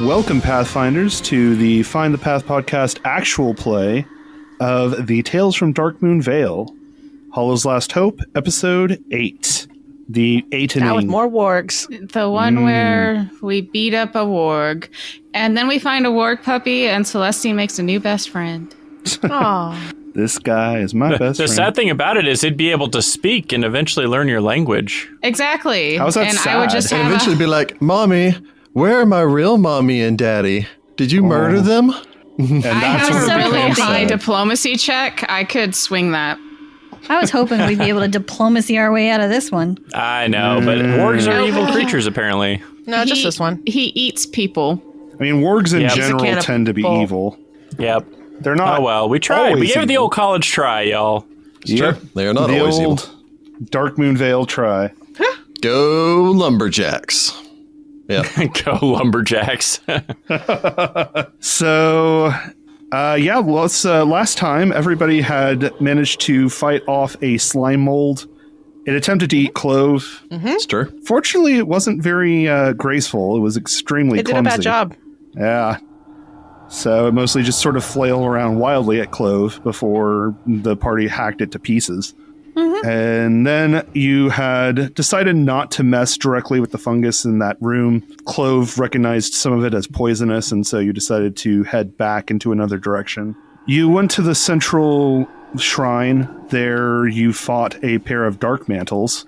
Welcome, Pathfinders, to the Find the Path podcast actual play of the Tales from Darkmoon Vale, Hollow's Last Hope, episode 8. The Aitoning. Now with more wargs. The one where we beat up a warg, and then we find a warg puppy, and Celestine makes a new best friend. Aww. This guy is my best friend. The sad thing about it is he'd be able to speak and eventually learn your language. Exactly. How's that and sad? I would just And have eventually be like, Mommy, where are my real mommy and daddy? Did you murder them? And I that's have what a it really becomes high sad. diplomacy check. I could swing that. I was hoping we'd be able to diplomacy our way out of this one. I know, but wargs are evil creatures, apparently. No, just this one. He eats people. I mean, wargs in Yeah. He's a general cannibal. tend to be evil. Yep. They're not. Oh, well, we tried. We always gave it the evil. old college try, y'all. Yep. They are not the always old evil. Darkmoon Vale try. Go lumberjacks. Yeah. Go lumberjacks. So, last time everybody had managed to fight off a slime mold. It attempted to eat Clove. It's true. Fortunately, it wasn't very graceful. It was extremely It did clumsy. a bad job. Yeah. So it mostly just sort of flailed around wildly at Clove before the party hacked it to pieces. And then you had decided not to mess directly with the fungus in that room. Clove recognized some of it as poisonous, and so you decided to head back into another direction. You went to the central shrine. There you fought a pair of dark mantles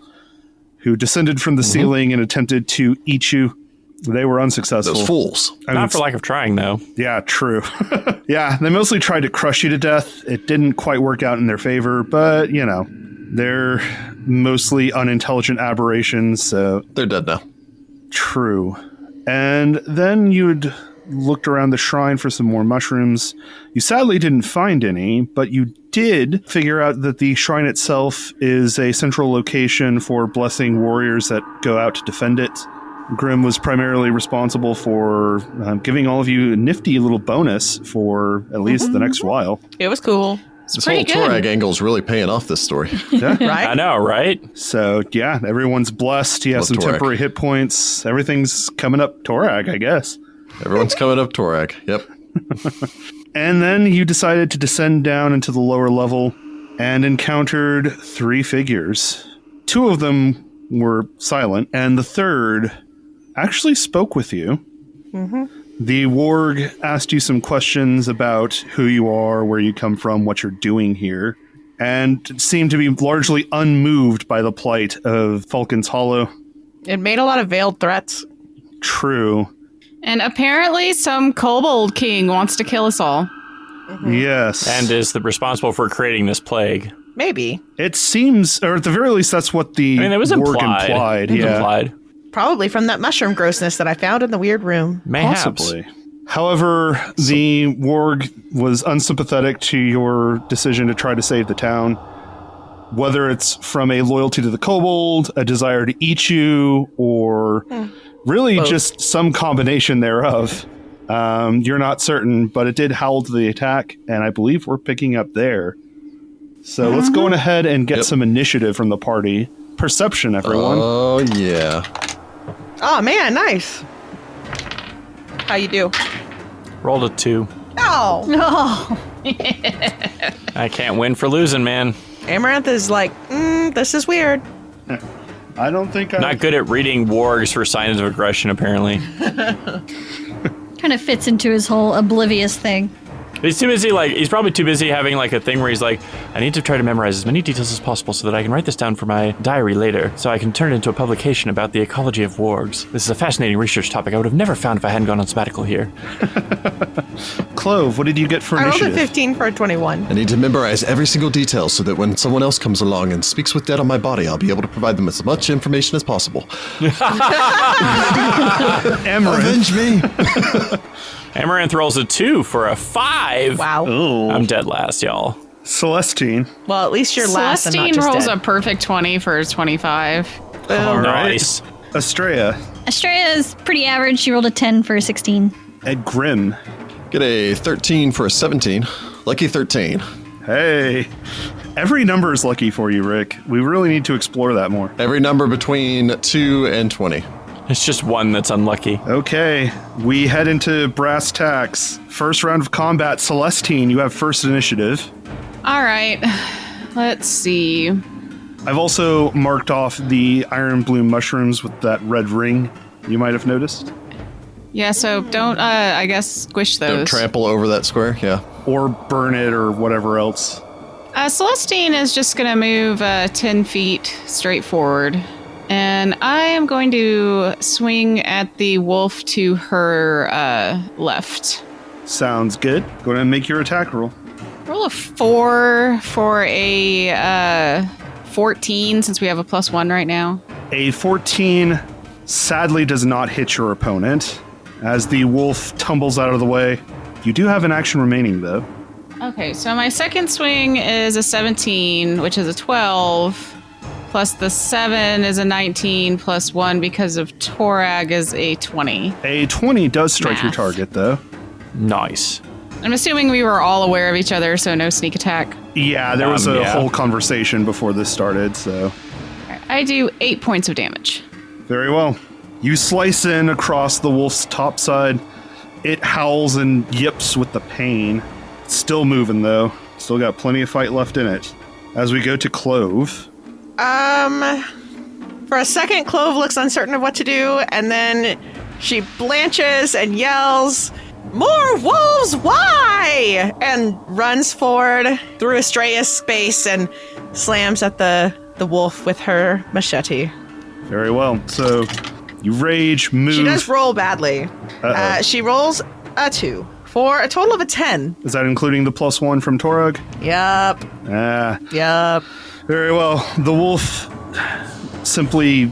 who descended from the ceiling and attempted to eat you. They were unsuccessful. Those fools. I mean, Not for lack of trying, though. yeah, true. Yeah, they mostly tried to crush you to death. It didn't quite work out in their favor, but, you know, they're mostly unintelligent aberrations, so They're dead now. true. And then you'd looked around the shrine for some more mushrooms. You sadly didn't find any, but you did figure out that the shrine itself is a central location for blessing warriors that go out to defend it. Grim was primarily responsible for giving all of you a nifty little bonus for at least the next while. It was cool. This whole pretty good. Torag angle is really paying off this story. Yeah. Right? I know, right? So, yeah, everyone's blessed. He has Love some Torag. temporary hit points. Everything's coming up Torag, I guess. Everyone's coming up Torag. Yep. And then you decided to descend down into the lower level and encountered 3 figures. 2 of them were silent, and the third actually spoke with you. The warg asked you some questions about who you are, where you come from, what you're doing here, and seemed to be largely unmoved by the plight of Falcon's Hollow. It made a lot of veiled threats. True. And apparently some kobold king wants to kill us all. Yes. And is responsible for creating this plague. Maybe. it seems, or at the very least, that's what the I mean, it was warg implied. It was yeah. implied. Probably from that mushroom grossness that I found in the weird room. Mayhaps. Possibly. However, the warg was unsympathetic to your decision to try to save the town. Whether it's from a loyalty to the kobold, a desire to eat you, or really Both. just some combination thereof. You're not certain, but it did howl to the attack, and I believe we're picking up there. So let's go on ahead and get some initiative from the party. Perception, everyone. Oh, yeah. Oh, man, nice. How you do? Rolled a 2. Oh! Oh, I can't win for losing, man. Amaranthe is like, this is weird. I don't think I... Not good at reading wargs for signs of aggression, apparently. kind of fits into his whole oblivious thing. He's too busy, he's probably too busy having, a thing where he's like, I need to try to memorize as many details as possible so that I can write this down for my diary later, so I can turn it into a publication about the ecology of wargs. This is a fascinating research topic I would have never found if I hadn't gone on sabbatical here. Clove, what did you get for I rolled a initiative? 15 for a 21. I need to memorize every single detail so that when someone else comes along and speaks with dead on my body, I'll be able to provide them as much information as possible. Amaranth. Avenge me! Amaranthe rolls a 2 for a 5. Wow. Ooh. I'm dead last, y'all. Celestine. Well, at least you're last and not Celestine just rolls dead. a perfect 20 for 25. All right. Nice. Astrea. Astrea is pretty average. She rolled a 10 for a 16. Ed Grim. Get a 13 for a 17. Lucky 13. Hey. Every number is lucky for you, Rick. We really need to explore that more. Every number between 2 and 20. It's just one that's unlucky. Okay, we head into brass tacks. First round of combat. Celestine, you have first initiative. All right. Let's see. I've also marked off the iron bloom mushrooms with that red ring you might have noticed. Yeah, so don't, I guess, squish those. Don't trample over that square, yeah. Or burn it or whatever else. Celestine is just going to move 10 feet straight forward. And I am going to swing at the wolf to her left. Sounds good. Go ahead and make your attack roll. Roll a 4 for a 14, since we have a +1 right now. A 14 sadly does not hit your opponent. As the wolf tumbles out of the way, you do have an action remaining, though. Okay, so my second swing is a 17, which is a 12. Plus the 7 is a 19, plus 1 because of Torag is a 20. A 20 does strike your Math. target, though. Nice. I'm assuming we were all aware of each other, so no sneak attack. Yeah, there was a Yeah. whole conversation before this started, so... I do 8 points of damage. Very well. You slice in across the wolf's top side. It howls and yips with the pain. It's still moving, though. Still got plenty of fight left in it. As we go to Clove... For a second, Clove looks uncertain of what to do, and then she blanches and yells, "More wolves, why?" and runs forward through Astrea's space and slams at the wolf with her machete. Very well. So, you rage, move... She does roll badly. Uh-oh. She rolls a 2 for a total of a 10. Is that including the +1 from Torag? Yup. Yup. Very well. The wolf simply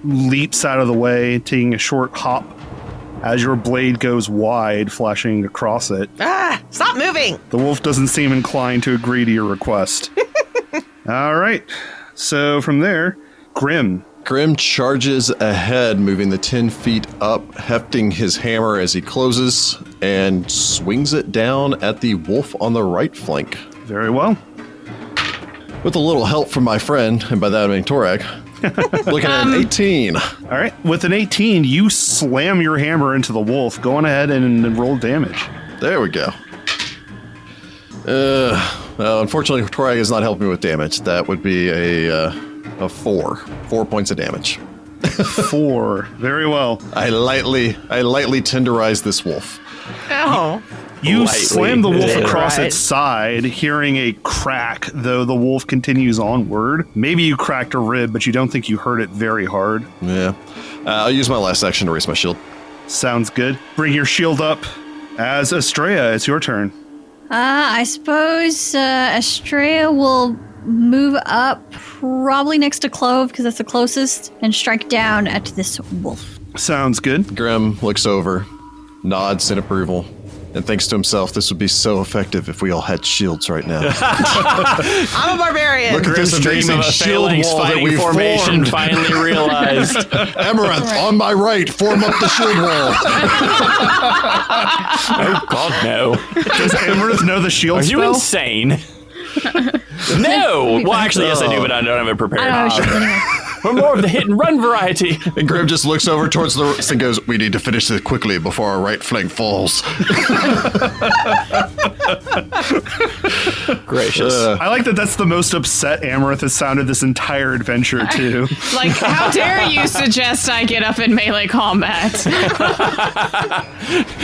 leaps out of the way, taking a short hop as your blade goes wide, flashing across it. Ah! Stop moving! The wolf doesn't seem inclined to agree to your request. All right. So from there, Grim. Grim charges ahead, moving the 10 feet up, hefting his hammer as he closes, and swings it down at the wolf on the right flank. Very well. With a little help from my friend, and by that I mean Torag, looking at an 18. All right. With an 18, you slam your hammer into the wolf. Go on ahead and roll damage. There we go. Well, unfortunately, Torag is not helping me with damage. That would be a 4. 4 points of damage. 4. Very well. I lightly tenderize this wolf. Oh. You Lightly. slam the wolf Yeah. across Right. its side, hearing a crack, though the wolf continues onward. Maybe you cracked a rib, but you don't think you hurt it very hard. Yeah. I'll use my last action to raise my shield. Sounds good. Bring your shield up. As Astrea, it's your turn. I suppose Astrea will move up probably next to Clove because that's the closest and strike down at this wolf. Sounds good. Grim looks over, nods in approval, and thinks to himself, this would be so effective if we all had shields right now. I'm a barbarian. Look at this Grim's dream amazing of a shield phalanx wall that fighting we formation formed. finally realized. Amaranth, on my right, form up the shield wall. Oh God, no! Does Amaranth know the shield Are you spell? insane? No. Well, actually, yes, I do, but I don't have it prepared. I don't know. Shield anyway. We're more of the hit and run variety. And Grim just looks over towards the rest and goes, we need to finish this quickly before our right flank falls. Gracious. I like that that's the most upset Amaranth has sounded this entire adventure, too. Like, how dare you suggest I get up in melee combat?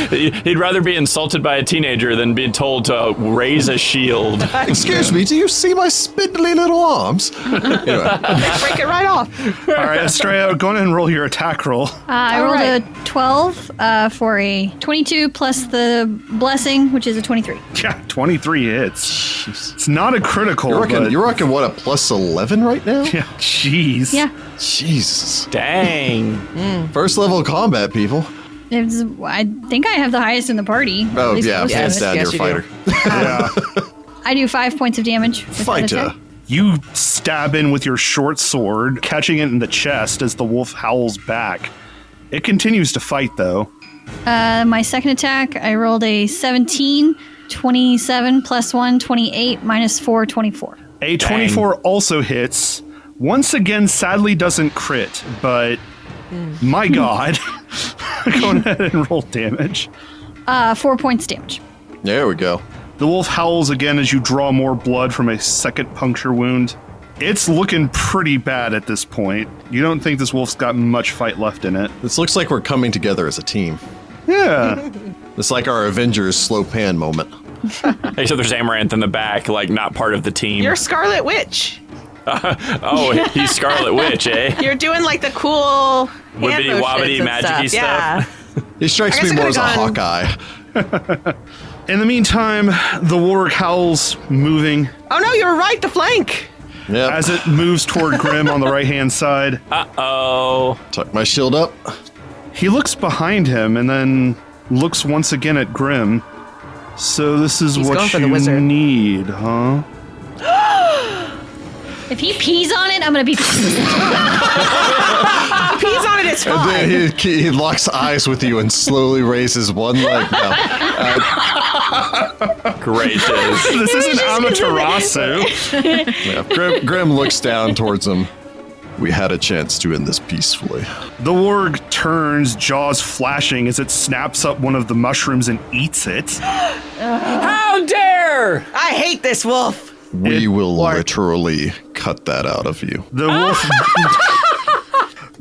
He'd rather be insulted by a teenager than be told to raise a shield. Excuse me, do you see my spindly little arms? Anyway, Break it right off. All right, Astrea, go ahead and roll your attack roll. I rolled a 12 for a 22 plus the blessing, which is a 23. Yeah, 23 hits. It's not a critical, but... you're rocking what, a plus 11 right now? Yeah, jeez. Yeah. Jesus. Dang. First level combat, people. I think I have the highest in the party. Oh, At least yeah, close to hands it. down, yes, you're a you fighter. Yeah. I do 5 points of damage. with that Fighter. attack. You stab in with your short sword, catching it in the chest as the wolf howls back. It continues to fight, though. My second attack, I rolled a 17, 27 plus 1, 28, minus 4, 24. A 24 also hits. Once again, sadly doesn't crit, but My God. Go ahead and roll damage. 4 points damage. There we go. The wolf howls again as you draw more blood from a second puncture wound. It's looking pretty bad at this point. You don't think this wolf's got much fight left in it. This looks like we're coming together as a team. Yeah. It's like our Avengers slow pan moment. Except there's Amaranthe in the back, like not part of the team. You're Scarlet Witch. Oh, he's Scarlet Witch, eh? You're doing like the cool Wibbity wobbity magic-y stuff. Yeah. He strikes me I more as a could've Hawkeye. In the meantime, the warg howls, moving Oh no, you're right. The flank. Yep. as it moves toward Grim on the right-hand side. Uh-oh. Tuck my shield up. He looks behind him and then looks once again at Grim. So this is He's what going for the you wizard. need, huh? If he pees on it, I'm gonna be pissed. Peas on it. It's And fine. then he locks eyes with you and slowly raises one leg down. Gracious. This isn't Amaterasu. Yeah. Grim looks down towards him. We had a chance to end this peacefully. The warg turns, jaws flashing as it snaps up one of the mushrooms and eats it. How dare! I hate this wolf. We will Warg. literally cut that out of you. The wolf.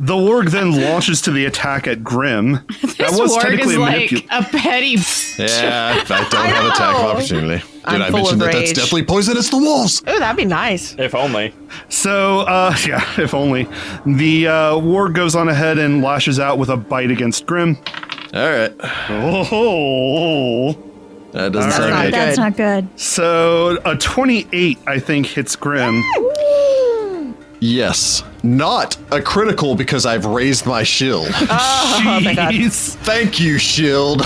The warg then launches to the attack at Grim. That was Warg technically is a like manipulation. a petty. Yeah, I don't have attack of opportunity. Did I'm I full mention of that that's rage. definitely poisonous to wolves? Ooh, that'd be nice. If only. So, yeah, if only. The warg goes on ahead and lashes out with a bite against Grim. All right. Oh. That doesn't That's sound not good. good. That's not good. So, a 28, I think, hits Grim. Yes. Not a critical because I've raised my shield. Oh my God. Jeez. Thank you, shield.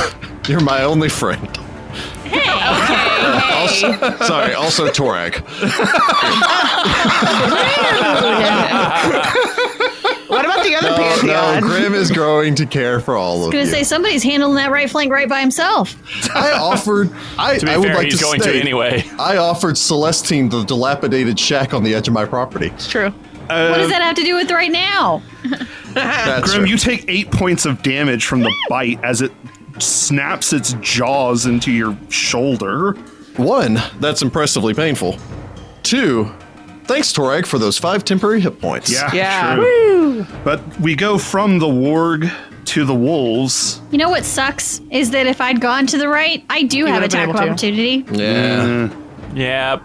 You're my only friend. Also, sorry, also Torag. What about the other No, pantheon? Grim is going to care for all of Gonna you. say somebody's handling that right flank right by himself. I offered. I To be would fair, like he's to going state, to anyway. I offered Celestine the dilapidated shack on the edge of my property. It's true. What does that have to do with right now? That's Grim, right. you take 8 points of damage from the bite as it snaps its jaws into your shoulder. 1, that's impressively painful. 2, thanks Torag for those 5 temporary hit points. Yeah. True. But we go from the warg to the wolves. You know what sucks is that if I'd gone to the right, I do have would've been attack of able to. opportunity. Yeah. Yeah.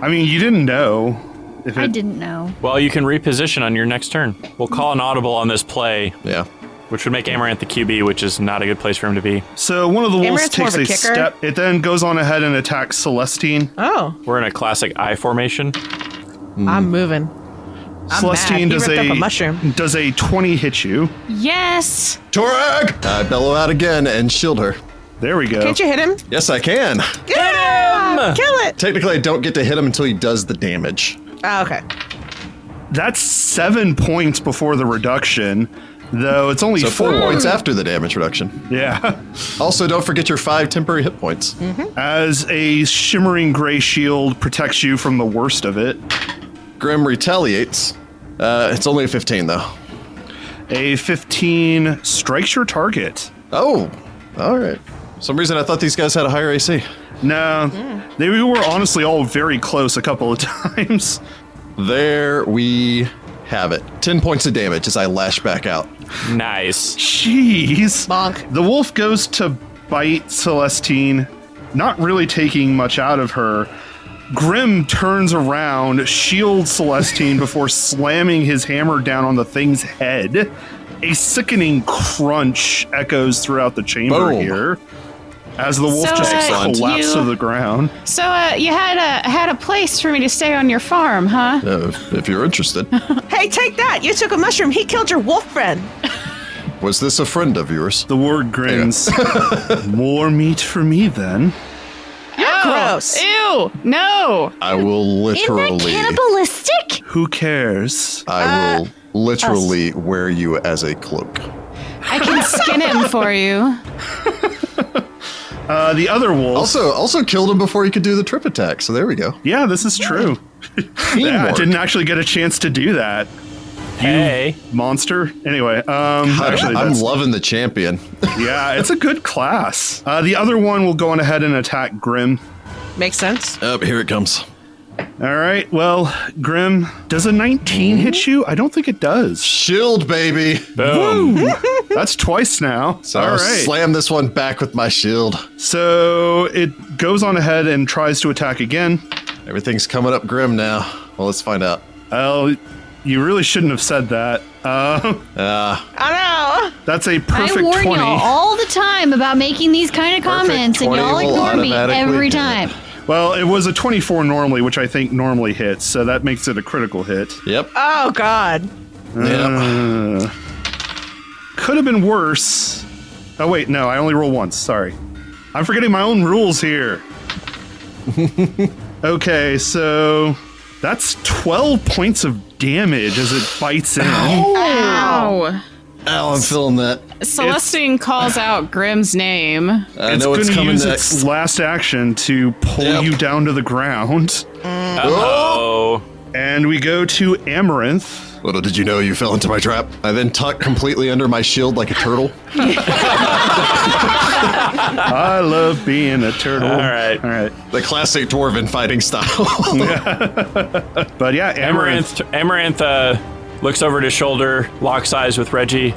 I mean, you didn't know. If I it, didn't know. Well, you can reposition on your next turn. We'll call an audible on this play, Yeah. which would make Amaranthe the QB, which is not a good place for him to be. So one of the wolves Amaranth's more takes of a a kicker. step. It then goes on ahead and attacks Celestine. Oh, We're in a classic I formation. I'm moving. I'm Celestine mad. He does ripped up a mushroom. does a 20 hit you. Yes. Torag! I bellow out again and shield her. There we go. Can't you hit him? Yes, I can. Yeah! Kill it. Technically, I don't get to hit him until he does the damage. Oh, okay. That's 7 points before the reduction, though it's only So 4 4 points after the damage reduction. Yeah. Also, don't forget your 5 temporary hit points. As a shimmering gray shield protects you from the worst of it. Grim retaliates. It's only a 15, though. A 15 strikes your target. Oh, all right. For some reason, I thought these guys had a higher AC. No, they were honestly all very close a couple of times. There we have it. 10 points of damage as I lash back out. Nice. Jeez. Bonk. The wolf goes to bite Celestine, not really taking much out of her. Grim turns around, shields Celestine before slamming his hammer down on the thing's head. A sickening crunch echoes throughout the chamber Boom. here as the wolf So, just collapses to you- the ground. So you had a place for me to stay on your farm, huh? If you're interested. Hey, take that. You took a mushroom. He killed your wolf friend. Was this a friend of yours? The word grins. More meat for me then. You're gross. Ew. No. I will Isn't that literally. cannibalistic? Who cares? I will literally wear you as a cloak. I can skin him for you. The other wolf. Also killed him before he could do the trip attack. So there we go. Yeah, this is true. Yeah, I Teamwork. didn't actually get a chance to do that. Hey. Monster. Anyway, actually, I'm that's- loving the champion. yeah, it's a good class. The other one will go on ahead and attack Grim. Makes sense. Oh, here it comes. All right, well, Grim, does a 19 hit you? I don't think it does. Shield, baby. Boom. That's twice now. So All I'll right. slam this one back with my shield. So it goes on ahead and tries to attack again. Everything's coming up grim now. Well, let's find out. Well, you really shouldn't have said that. I know. That's a I perfect warn 20. y'all all the time about making these kind of Perfect comments, and 20 y'all will ignore me automatically every hit. time. Well, it was a 24 normally, which I think normally hits, so that makes it a critical hit. Yep. Oh, God. Yep. Could have been worse. Oh, wait, no, I only roll once. Sorry. I'm forgetting my own rules here. Okay, so that's 12 points of damage as it bites in. Ow. Ow, I'm feeling that. Celestine calls out Grim's name. I It's know going what's to coming use next. its last action to pull Yep. you down to the ground. Oh. And we go to Amaranthe. Little did you know you fell into my trap. I then tucked completely under my shield like a turtle. I love being a turtle. All right. All right. The classic dwarven fighting style. But yeah, Amaranthe. Amaranthe looks over his shoulder, locks eyes with Reggie.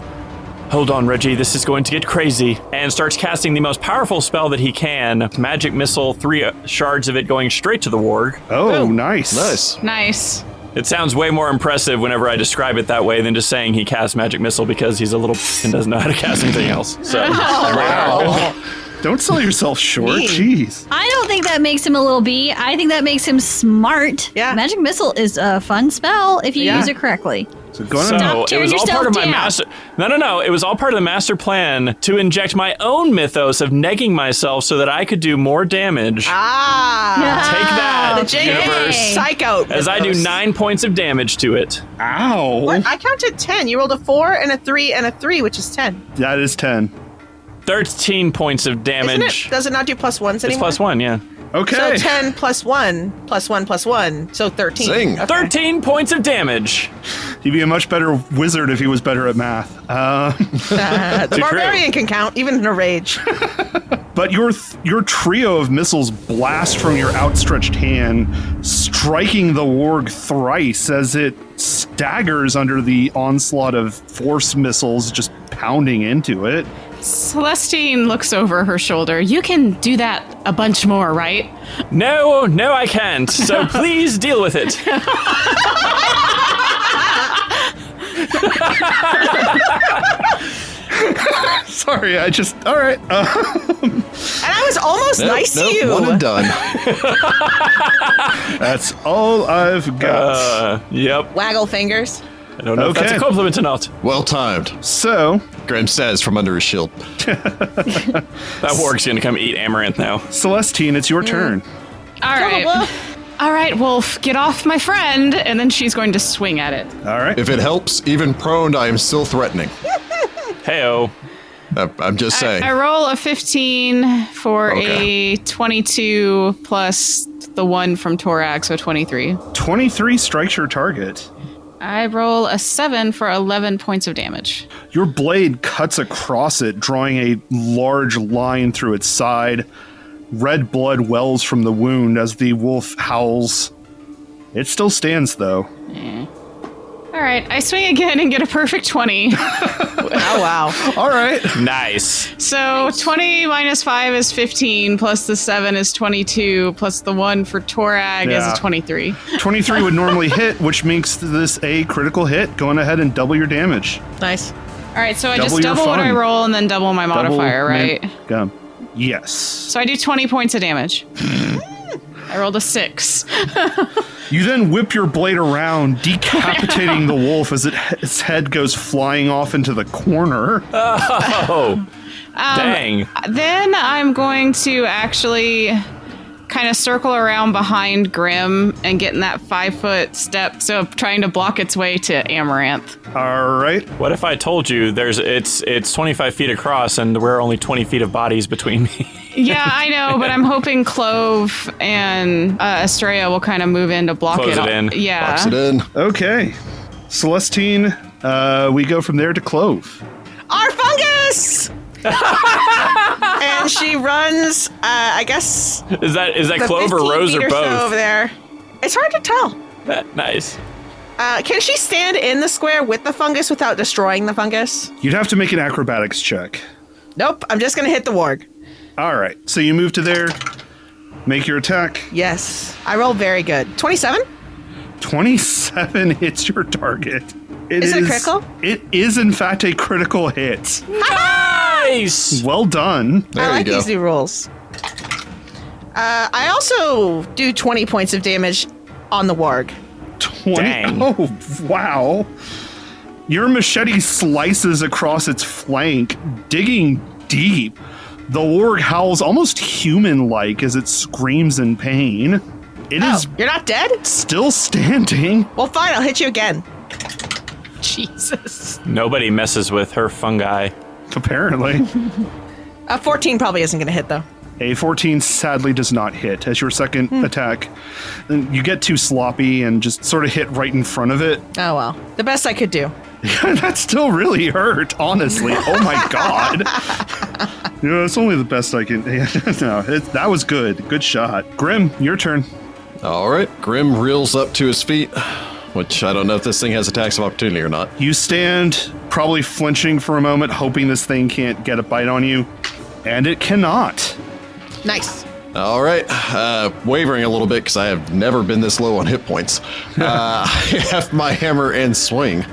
Hold on, Reggie, this is going to get crazy. And starts casting the most powerful spell that he can. Magic Missile, 3 shards of it going straight to the warg. Oh, nice. Nice. Nice. It sounds way more impressive whenever I describe it that way than just saying he casts Magic Missile because he's a little and doesn't know how to cast anything else. So, Wow. Don't sell yourself short. Mean. Jeez. I don't think that makes him a little bee. I think that makes him smart. Yeah. Magic Missile is a fun spell if you Yeah. use it correctly. So going So on. Stop it tearing was all part of my yourself down. master. No. It was all part of the master plan to inject my own mythos of negging myself so that I could do more damage. Ah. Take that, The Jenkins universe. psycho. As I do mythos. 9 points of damage to it. Ow. What? I counted 10. You rolled a 4 and a 3 and a 3, which is 10. That is 10. 13 points of Isn't damage. it? Does it not do plus ones It's anymore? plus 1, yeah. Okay. So 10 plus 1 plus 1 plus 1. So 13. Zing. Okay. 13 points of damage. He'd be a much better wizard if he was better at math. The barbarian can count, even in a rage. But your trio of missiles blast from your outstretched hand, striking the warg thrice as it staggers under the onslaught of force missiles just pounding into it. Celestine looks over her shoulder. You can do that a bunch more, right? No, I can't. So please deal with it. Sorry, all right. And I was almost nice to you. One and done. That's all I've got. Yep. Waggle fingers. I don't know if that's Okay. a compliment or not. Well timed. So, Grim says from under his shield. That warg's gonna come eat Amaranthe now. Celestine, it's your turn. All right. All right, Wolf, get off my friend. And then she's going to swing at it. All right. If it helps, even prone, I am still threatening. Heyo. I'm just saying. I roll a 15 for Okay. a 22 plus the 1 from Torak, so 23. 23 strikes your target. I roll a 7 for 11 points of damage. Your blade cuts across it, drawing a large line through its side. Red blood wells from the wound as the wolf howls. It still stands, though. All right, I swing again and get a perfect 20. Oh, wow. All right. Nice. So 20 minus 5 is 15, plus the 7 is 22, plus the 1 for Torag Yeah. is 23. 23 would normally hit, which makes this a critical hit. Go on ahead and double your damage. Nice. All right, so I Double just your double what I fun. roll and then double my modifier, right? Go. Yes. So I do 20 points of damage. I rolled a 6. You then whip your blade around, decapitating the wolf as its head goes flying off into the corner. Oh. Dang. Then I'm going to actually kind of circle around behind Grim and get in that 5-foot step, so trying to block its way to Amaranthe. All right. What if I told you it's 25 feet across and we're only 20 feet of bodies between me? Yeah, I know, but I'm hoping Clove and Astrea will kind of move in to block Close it in. Yeah. Box it in. Okay. Celestine, we go from there to Clove. Our fungus! And she runs, I guess... Is that the Clove or 15 Rose feet or so both? over there. It's hard to tell. Nice. Can she stand in the square with the fungus without destroying the fungus? You'd have to make an acrobatics check. Nope, I'm just going to hit the warg. All right, so you move to there, make your attack. Yes, I rolled very good. 27? 27 hits your target. Is it critical? It is, in fact, a critical hit. Nice! Well done. There I you like go. these new rules. I also do 20 points of damage on the warg. 20. Dang. Oh, wow. Your machete slices across its flank, digging deep. The warg howls almost human-like as it screams in pain. It is You're not dead? still standing. Well, fine, I'll hit you again. Jesus. Nobody messes with her fungi. Apparently. 14 probably isn't going to hit, though. A 14 sadly does not hit. As your second attack, you get too sloppy and just sort of hit right in front of it. Oh, well. The best I could do. That still really hurt, honestly. Oh my god. It's only the best I can... No, that was good. Good shot. Grim, your turn. All right. Grim reels up to his feet, which I don't know if this thing has attacks of opportunity or not. You stand, probably flinching for a moment, hoping this thing can't get a bite on you. And it cannot. Nice. All right. Wavering a little bit because I have never been this low on hit points. I have my hammer and swing.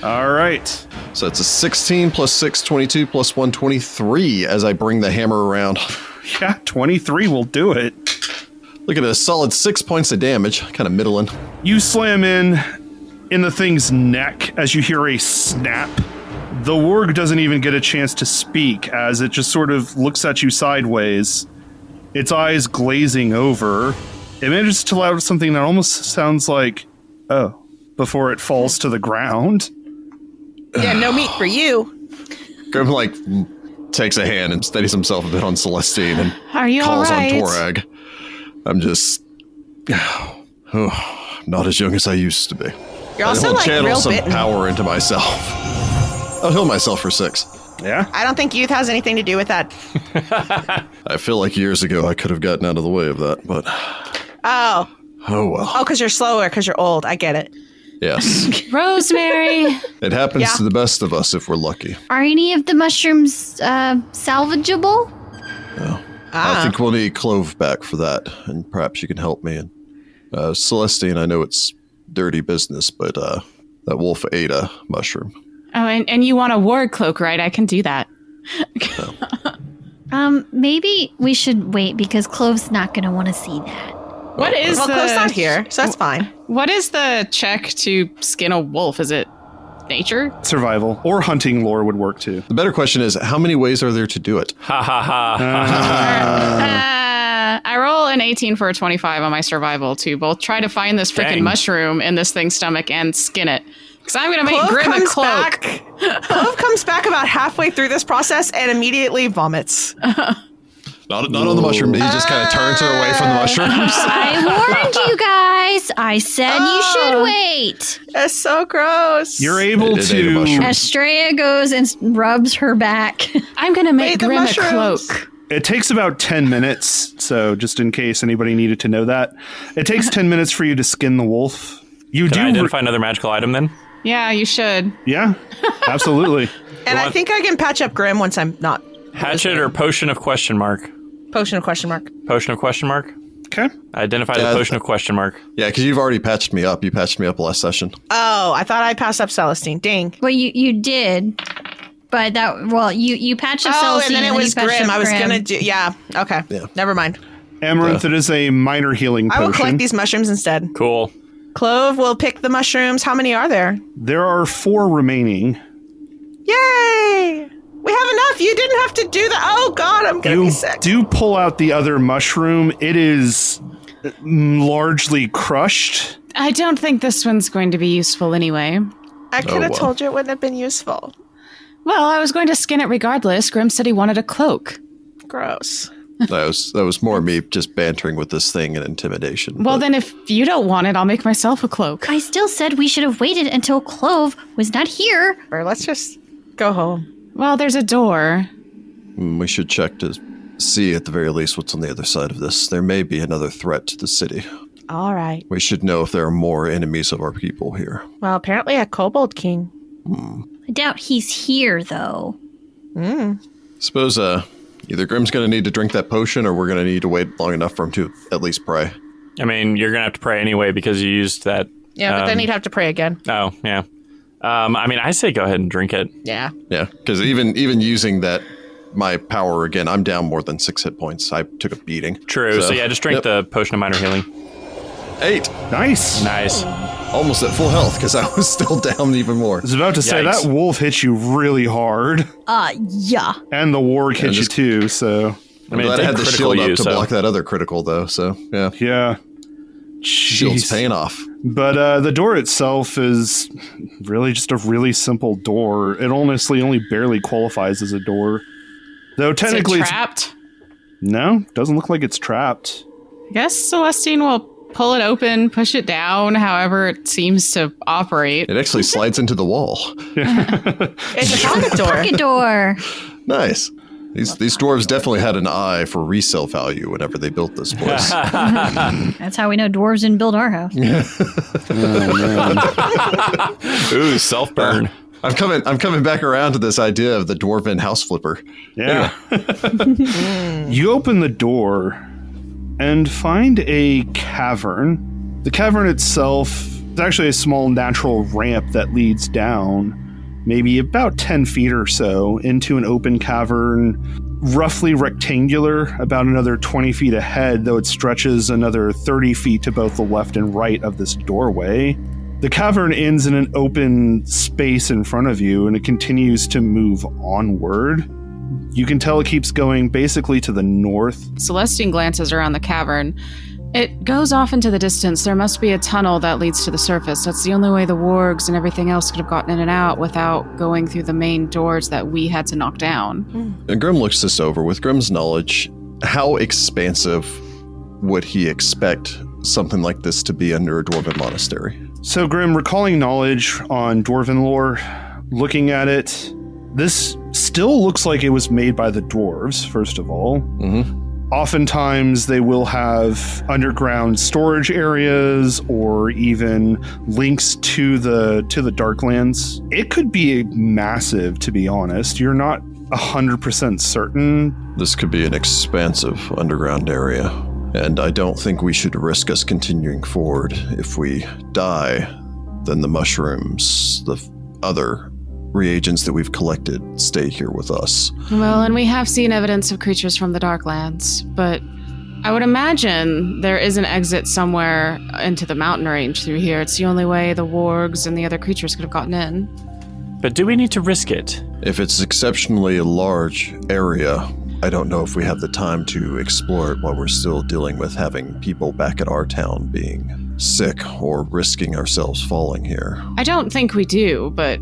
All right. So it's a 16 plus 6, 22 plus 1, 23 as I bring the hammer around. Yeah, 23 will do it. Look at a solid 6 points of damage, kind of middling. You slam in the thing's neck as you hear a snap. The warg doesn't even get a chance to speak as it just sort of looks at you sideways, its eyes glazing over. It manages to let out something that almost sounds like, oh, before it falls to the ground. Yeah, no meat for you. Grim, takes a hand and steadies himself a bit on Celestine and Are you calls all right? on Torag. I'm just... not as young as I used to be. You're also, I'll channel real some bitten. power into myself. I'll heal myself for 6. Yeah? I don't think youth has anything to do with that. I feel like years ago I could have gotten out of the way of that, but... Oh, well. Oh, because you're slower, because you're old. I get it. Yes. Rosemary. It happens Yeah. to the best of us if we're lucky. Are any of the mushrooms salvageable? I think we'll need Clove back for that, and perhaps you can help me. And Celestine, I know it's dirty business, but that wolf ate a mushroom. Oh, and you want a warg cloak, right? I can do that. Maybe we should wait because Clove's not going to want to see that. What is Well, the... Clove's not here, so that's fine. What is the check to skin a wolf? Is it nature? Survival. Or hunting lore would work too. The better question is, how many ways are there to do it? Ha ha ha. I roll an 18 for a 25 on my survival to both try to find this freaking Dang. mushroom in this thing's stomach and skin it. Because I'm going to make Grim a cloak. Clove comes back about halfway through this process and immediately vomits. Not on the mushroom. He just kind of turns her away from the mushrooms. I warned you guys. I said you should wait. It's so gross. You're able It ate a mushroom. to... Astrea goes and rubs her back. I'm going to make Wait, the Grim a mushrooms. cloak. It takes about 10 minutes, so just in case anybody needed to know that. It takes 10 minutes for you to skin the wolf. You Can I do... identify another magical item then? Yeah, you should. Yeah, absolutely. And I think I can patch up Grim once I'm not. Hatchet or potion of question mark? Potion of question mark. Potion of question mark? Okay. Identify the Yeah, potion of question mark. Yeah, because you've already patched me up. You patched me up last session. Oh, I thought I passed up Celestine. Dang. Well, you did, but you patched up Oh, Celestine and then it was you patched Grim. up I was Grim. gonna do. Yeah. Okay. Yeah. Never mind. Amaranth, it is a minor healing I potion. will collect these mushrooms instead. Cool. Clove will pick the mushrooms. How many are there? There are 4 remaining. Yay! We have enough. You didn't have to do that. Oh God, I'm gonna be You sick. do pull out the other mushroom. It is largely crushed. I don't think this one's going to be useful anyway. I could have well. told you it wouldn't have been useful. Well, I was going to skin it regardless. Grim said he wanted a cloak. Gross. That was more me just bantering with this thing and intimidation. Well, then if you don't want it, I'll make myself a cloak. I still said we should have waited until Clove was not here. Or let's just go home. Well, there's a door. We should check to see at the very least what's on the other side of this. There may be another threat to the city. All right. We should know if there are more enemies of our people here. Well, apparently a kobold king. I doubt he's here, though. Suppose either Grim's going to need to drink that potion or we're going to need to wait long enough for him to at least pray. I mean, you're going to have to pray anyway because you used that. Yeah, but then he'd have to pray again. Oh, yeah. I mean, I say go ahead and drink it. Yeah. Yeah, because even using that, my power again, I'm down more than 6 hit points. I took a beating. True. So yeah, just drink the potion of minor healing. 8. Nice. Nice. Almost at full health because I was still down even more. I was about to say, Yikes. that wolf hit you really hard. Yeah. And the warg hit you just- too, so... I'm it glad I did had the critical shield up you, to so- block that other critical, though, so yeah. Yeah. Shield's Jeez. paying off. But the door itself is really just a really simple door. It honestly only barely qualifies as a door. Though Is it technically it's... trapped? No, doesn't look like it's trapped. I guess Celestine will pull it open, push it down, however it seems to operate. It actually slides into the wall. It's a pocket door. Pocket door. Nice. These dwarves definitely had an eye for resale value whenever they built this place. That's how we know dwarves didn't build our house. Ooh, self-burn. I'm coming back around to this idea of the dwarven house flipper. Yeah. You open the door and find a cavern. The cavern itself is actually a small natural ramp that leads down, maybe about 10 feet or so, into an open cavern, roughly rectangular, about another 20 feet ahead, though it stretches another 30 feet to both the left and right of this doorway. The cavern ends in an open space in front of you, and it continues to move onward. You can tell it keeps going basically to the north. Celestine glances around the cavern. It goes off into the distance. There must be a tunnel that leads to the surface. That's the only way the wargs and everything else could have gotten in and out without going through the main doors that we had to knock down. And Grim looks this over. With Grim's knowledge, how expansive would he expect something like this to be under a dwarven monastery? So, Grim, recalling knowledge on dwarven lore, looking at it, this still looks like it was made by the dwarves, first of all. Oftentimes, they will have underground storage areas or even links to the Darklands. It could be massive, to be honest. You're not 100% certain. This could be an expansive underground area, and I don't think we should risk us continuing forward. If we die, then the mushrooms, the other reagents that we've collected, stay here with us. Well, and we have seen evidence of creatures from the Darklands, but I would imagine there is an exit somewhere into the mountain range through here. It's the only way the wargs and the other creatures could have gotten in. But do we need to risk it? If it's exceptionally a large area, I don't know if we have the time to explore it while we're still dealing with having people back at our town being sick or risking ourselves falling here. I don't think we do, but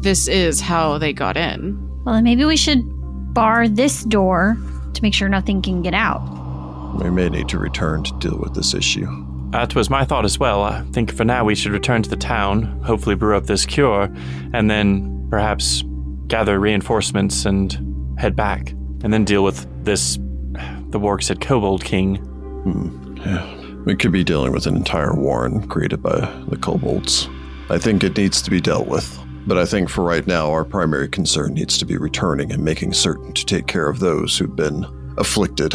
this is how they got in. Well, then maybe we should bar this door to make sure nothing can get out. We may need to return to deal with this issue. That was my thought as well. I think for now we should return to the town, hopefully brew up this cure, and then perhaps gather reinforcements and head back. And then deal with this, the warg said Kobold King. Yeah. We could be dealing with an entire warren created by the kobolds. I think it needs to be dealt with. But I think for right now, our primary concern needs to be returning and making certain to take care of those who've been afflicted.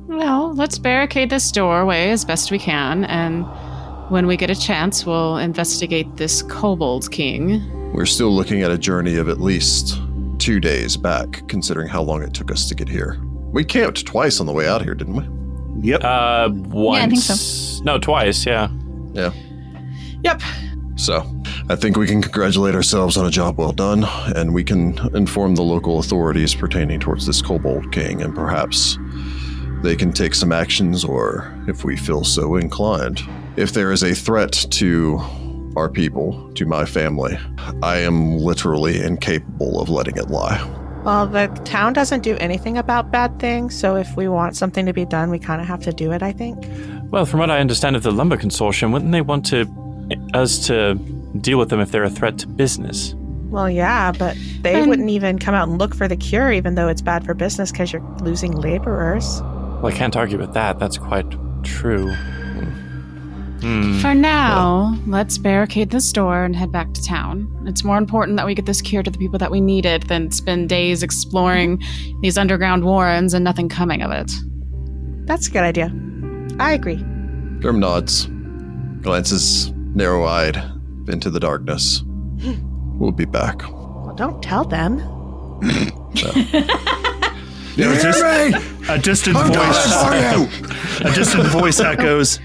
Well, let's barricade this doorway as best we can, and when we get a chance, we'll investigate this Kobold King. We're still looking at a journey of at least 2 days back, considering how long it took us to get here. We camped twice on the way out here, didn't we? Yep. Once. Yeah, I think so. No, twice, yeah. Yeah. Yep. So, I think we can congratulate ourselves on a job well done, and we can inform the local authorities pertaining towards this Kobold King, and perhaps they can take some actions, or if we feel so inclined. If there is a threat to our people, to my family, I am literally incapable of letting it lie. Well, the town doesn't do anything about bad things, so if we want something to be done, we kind of have to do it, I think. Well, from what I understand of the Lumber Consortium, wouldn't they want us to deal with them if they're a threat to business? Well, yeah, but they wouldn't even come out and look for the cure, even though it's bad for business because you're losing laborers. Well, I can't argue with that. That's quite true. For now, let's barricade this door and head back to town. It's more important that we get this cure to the people that we need it than spend days exploring these underground warrens and nothing coming of it. That's a good idea. I agree. Grim nods, glances narrow-eyed into the darkness. We'll be back. Well, don't tell them. A distant voice echoes.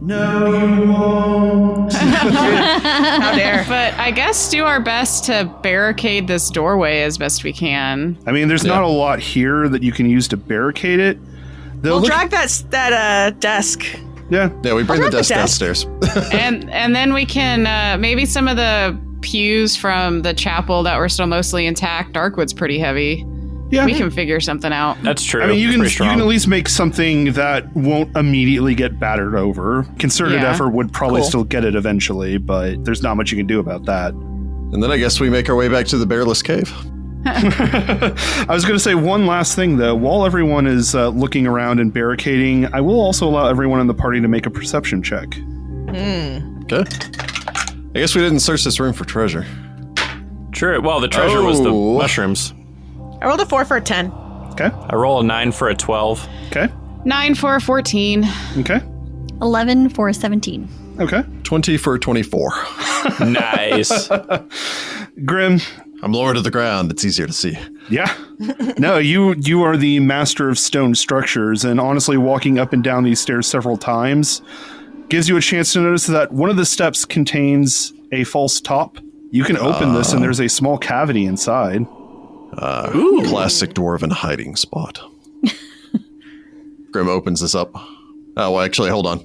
No, you won't. How dare. But I guess do our best to barricade this doorway as best we can. I mean, there's not a lot here that you can use to barricade it. We'll drag that desk. Yeah. Yeah, we bring the desk downstairs. and then we can maybe some of the pews from the chapel that were still mostly intact. Darkwood's pretty heavy. Yeah. We can figure something out. That's true. I mean, you Pretty can strong. at least make something that won't immediately get battered over. Concerted effort would probably still get it eventually, but there's not much you can do about that. And then I guess we make our way back to the Bearless Cave. I was going to say one last thing, though. While everyone is looking around and barricading, I will also allow everyone in the party to make a perception check. Okay. I guess we didn't search this room for treasure. True. Well, the treasure was the mushrooms. I rolled a 4 for a 10. Okay. I roll a 9 for a 12. Okay. 9 for a 14. Okay. 11 for a 17. Okay. 20 for a 24. Nice. Grim. I'm lower to the ground. It's easier to see. Yeah. No, you are the master of stone structures, and honestly, walking up and down these stairs several times gives you a chance to notice that one of the steps contains a false top. You can open this, and there's a small cavity inside. Classic dwarven hiding spot. Grim opens this up. Oh, well, actually, hold on.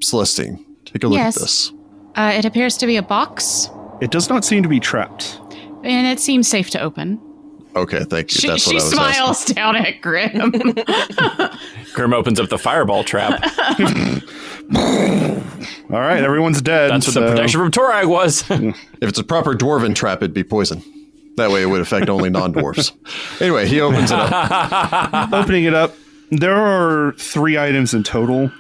Celestine, take a look at this. It appears to be a box, It does not seem to be trapped. and it seems safe to open. Okay, thank you. She That's what I was smiles asking. down at Grim. Grim opens up the fireball trap. All right, everyone's dead. That's what the protection from Torag was. If it's a proper dwarven trap, it'd be poison. That way it would affect only non-dwarves. Anyway, he opens it up. Opening it up, there are 3 items in total.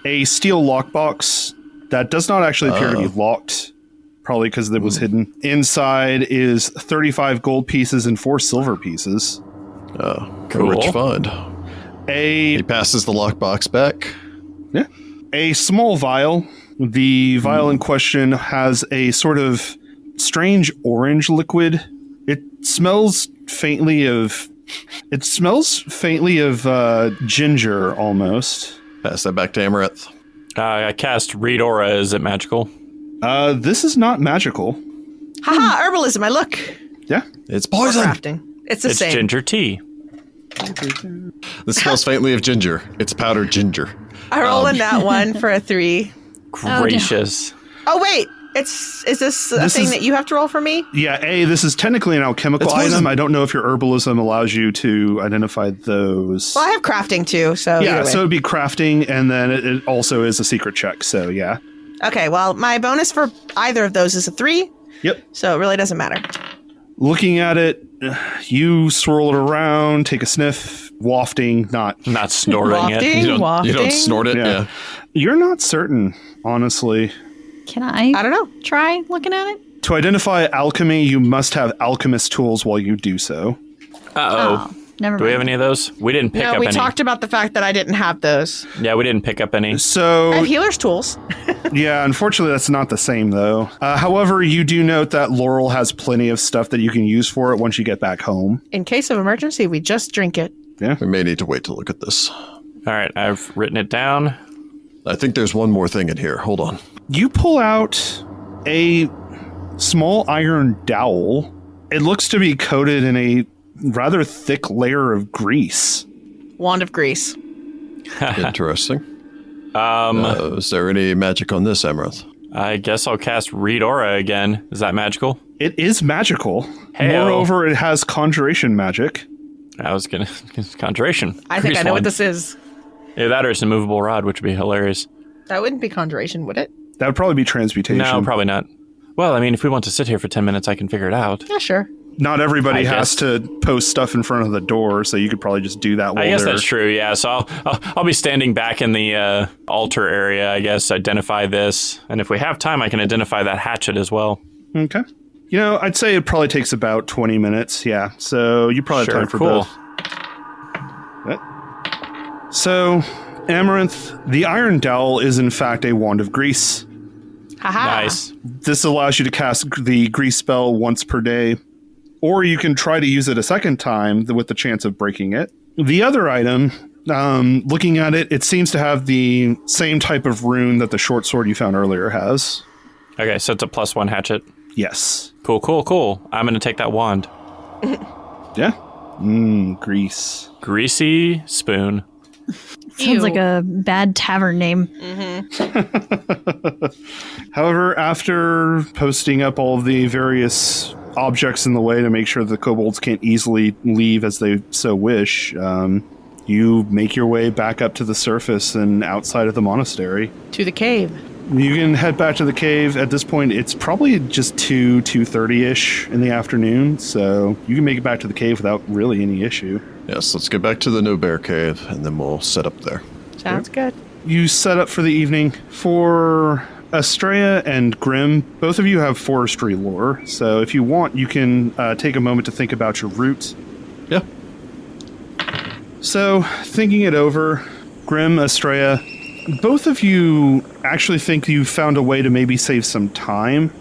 A steel lockbox that does not actually appear to be locked, probably because it was hidden. Inside is 35 gold pieces and 4 silver pieces. A Cool. rich find. A He passes the lockbox back. a small vial. The vial in question has a sort of strange orange liquid. It smells faintly of ginger almost. Pass that back to Amaranthe. I cast Read Aura. Is it magical? This is not magical. Haha, herbalism, I look. Yeah. It's poison. Crafting. It's the It's same. ginger tea. This smells faintly of ginger. It's powdered ginger. I roll in that one for a 3. Gracious. Oh, wait. Is this a This thing is- that you have to roll for me? Yeah, this is technically an alchemical It's poison. item. I don't know if your herbalism allows you to identify those. Well, I have crafting too, so Yeah, either way. so it'd be crafting, and then it also is a secret check, so yeah. Okay, well, my bonus for either of those is a 3, Yep. so it really doesn't matter. Looking at it, you swirl it around, take a sniff, wafting, not... Not snorting it. Wafting? You don't snort it? Yeah. Yeah. You're not certain, honestly. Can I I don't know. try looking at it? To identify alchemy, you must have alchemist tools while you do so. Uh-oh. Never Do we have mind. any of those? We didn't pick No, up we any. talked about the fact that I didn't have those. Yeah, we didn't pick up any. I have So, healer's tools. yeah, unfortunately, that's not the same, though. However, you do note that Laurel has plenty of stuff that you can use for it once you get back home. In case of emergency, we just drink it. We may need to wait to look at this. All right, I've written it down. I think there's one more thing in here. Hold on. You pull out a small iron dowel. It looks to be coated in a rather thick layer of grease. Wand of grease. Interesting. Is there any magic on this, Amaranthe? I guess I'll cast Read Aura again. Is that magical? It is magical. Hey-o. Moreover, it has conjuration magic. I was gonna conjuration. I think Grease I know one. what this is. Either that or it's a movable rod, which would be hilarious. That wouldn't be conjuration, would it? That would probably be transmutation. No, probably not. Well, I mean, if we want to sit here for 10 minutes, I can figure it out. Yeah, sure. Not everybody I has guess. to post stuff in front of the door, so you could probably just do that while I guess they're... that's true, yeah. So I'll be standing back in the altar area, I guess, identify this. And if we have time, I can identify that hatchet as well. Okay. You know, I'd say it probably takes about 20 minutes, yeah. So you probably Sure, have time for cool. both. So, Amaranth, the Iron Dowel is in fact a wand of grease. Haha. Nice. This allows you to cast the grease spell once per day, or you can try to use it a second time with the chance of breaking it. The other item, looking at it, it seems to have the same type of rune that the short sword you found earlier has. Okay, so it's a +1 hatchet. Yes. Cool, cool, cool. I'm going to take that wand. Yeah. Grease. Greasy spoon. Sounds Ew. like a bad tavern name. However, after posting up all of the various objects in the way to make sure the kobolds can't easily leave as they so wish, you make your way back up to the surface and outside of the monastery. To the cave. You can head back to the cave. At this point, it's probably just 2:30-ish in the afternoon, so you can make it back to the cave without really any issue. Yes, let's get back to the No Bear Cave, and then we'll set up there. Sounds good. You set up for the evening. For Astrea and Grim, both of you have forestry lore, so if you want, you can take a moment to think about your route. Yeah. So, thinking it over, Grim, Astrea, both of you actually think you found a way to maybe save some time.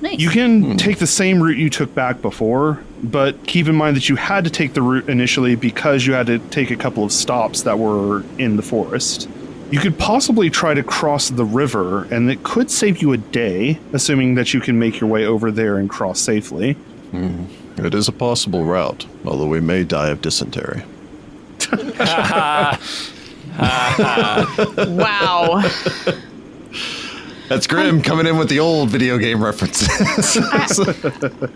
Nice. You can take the same route you took back before, but keep in mind that you had to take the route initially because you had to take a couple of stops that were in the forest. You could possibly try to cross the river, and it could save you a day, assuming that you can make your way over there and cross safely. It is a possible route, although we may die of dysentery. Wow. That's Grim coming in with the old video game references.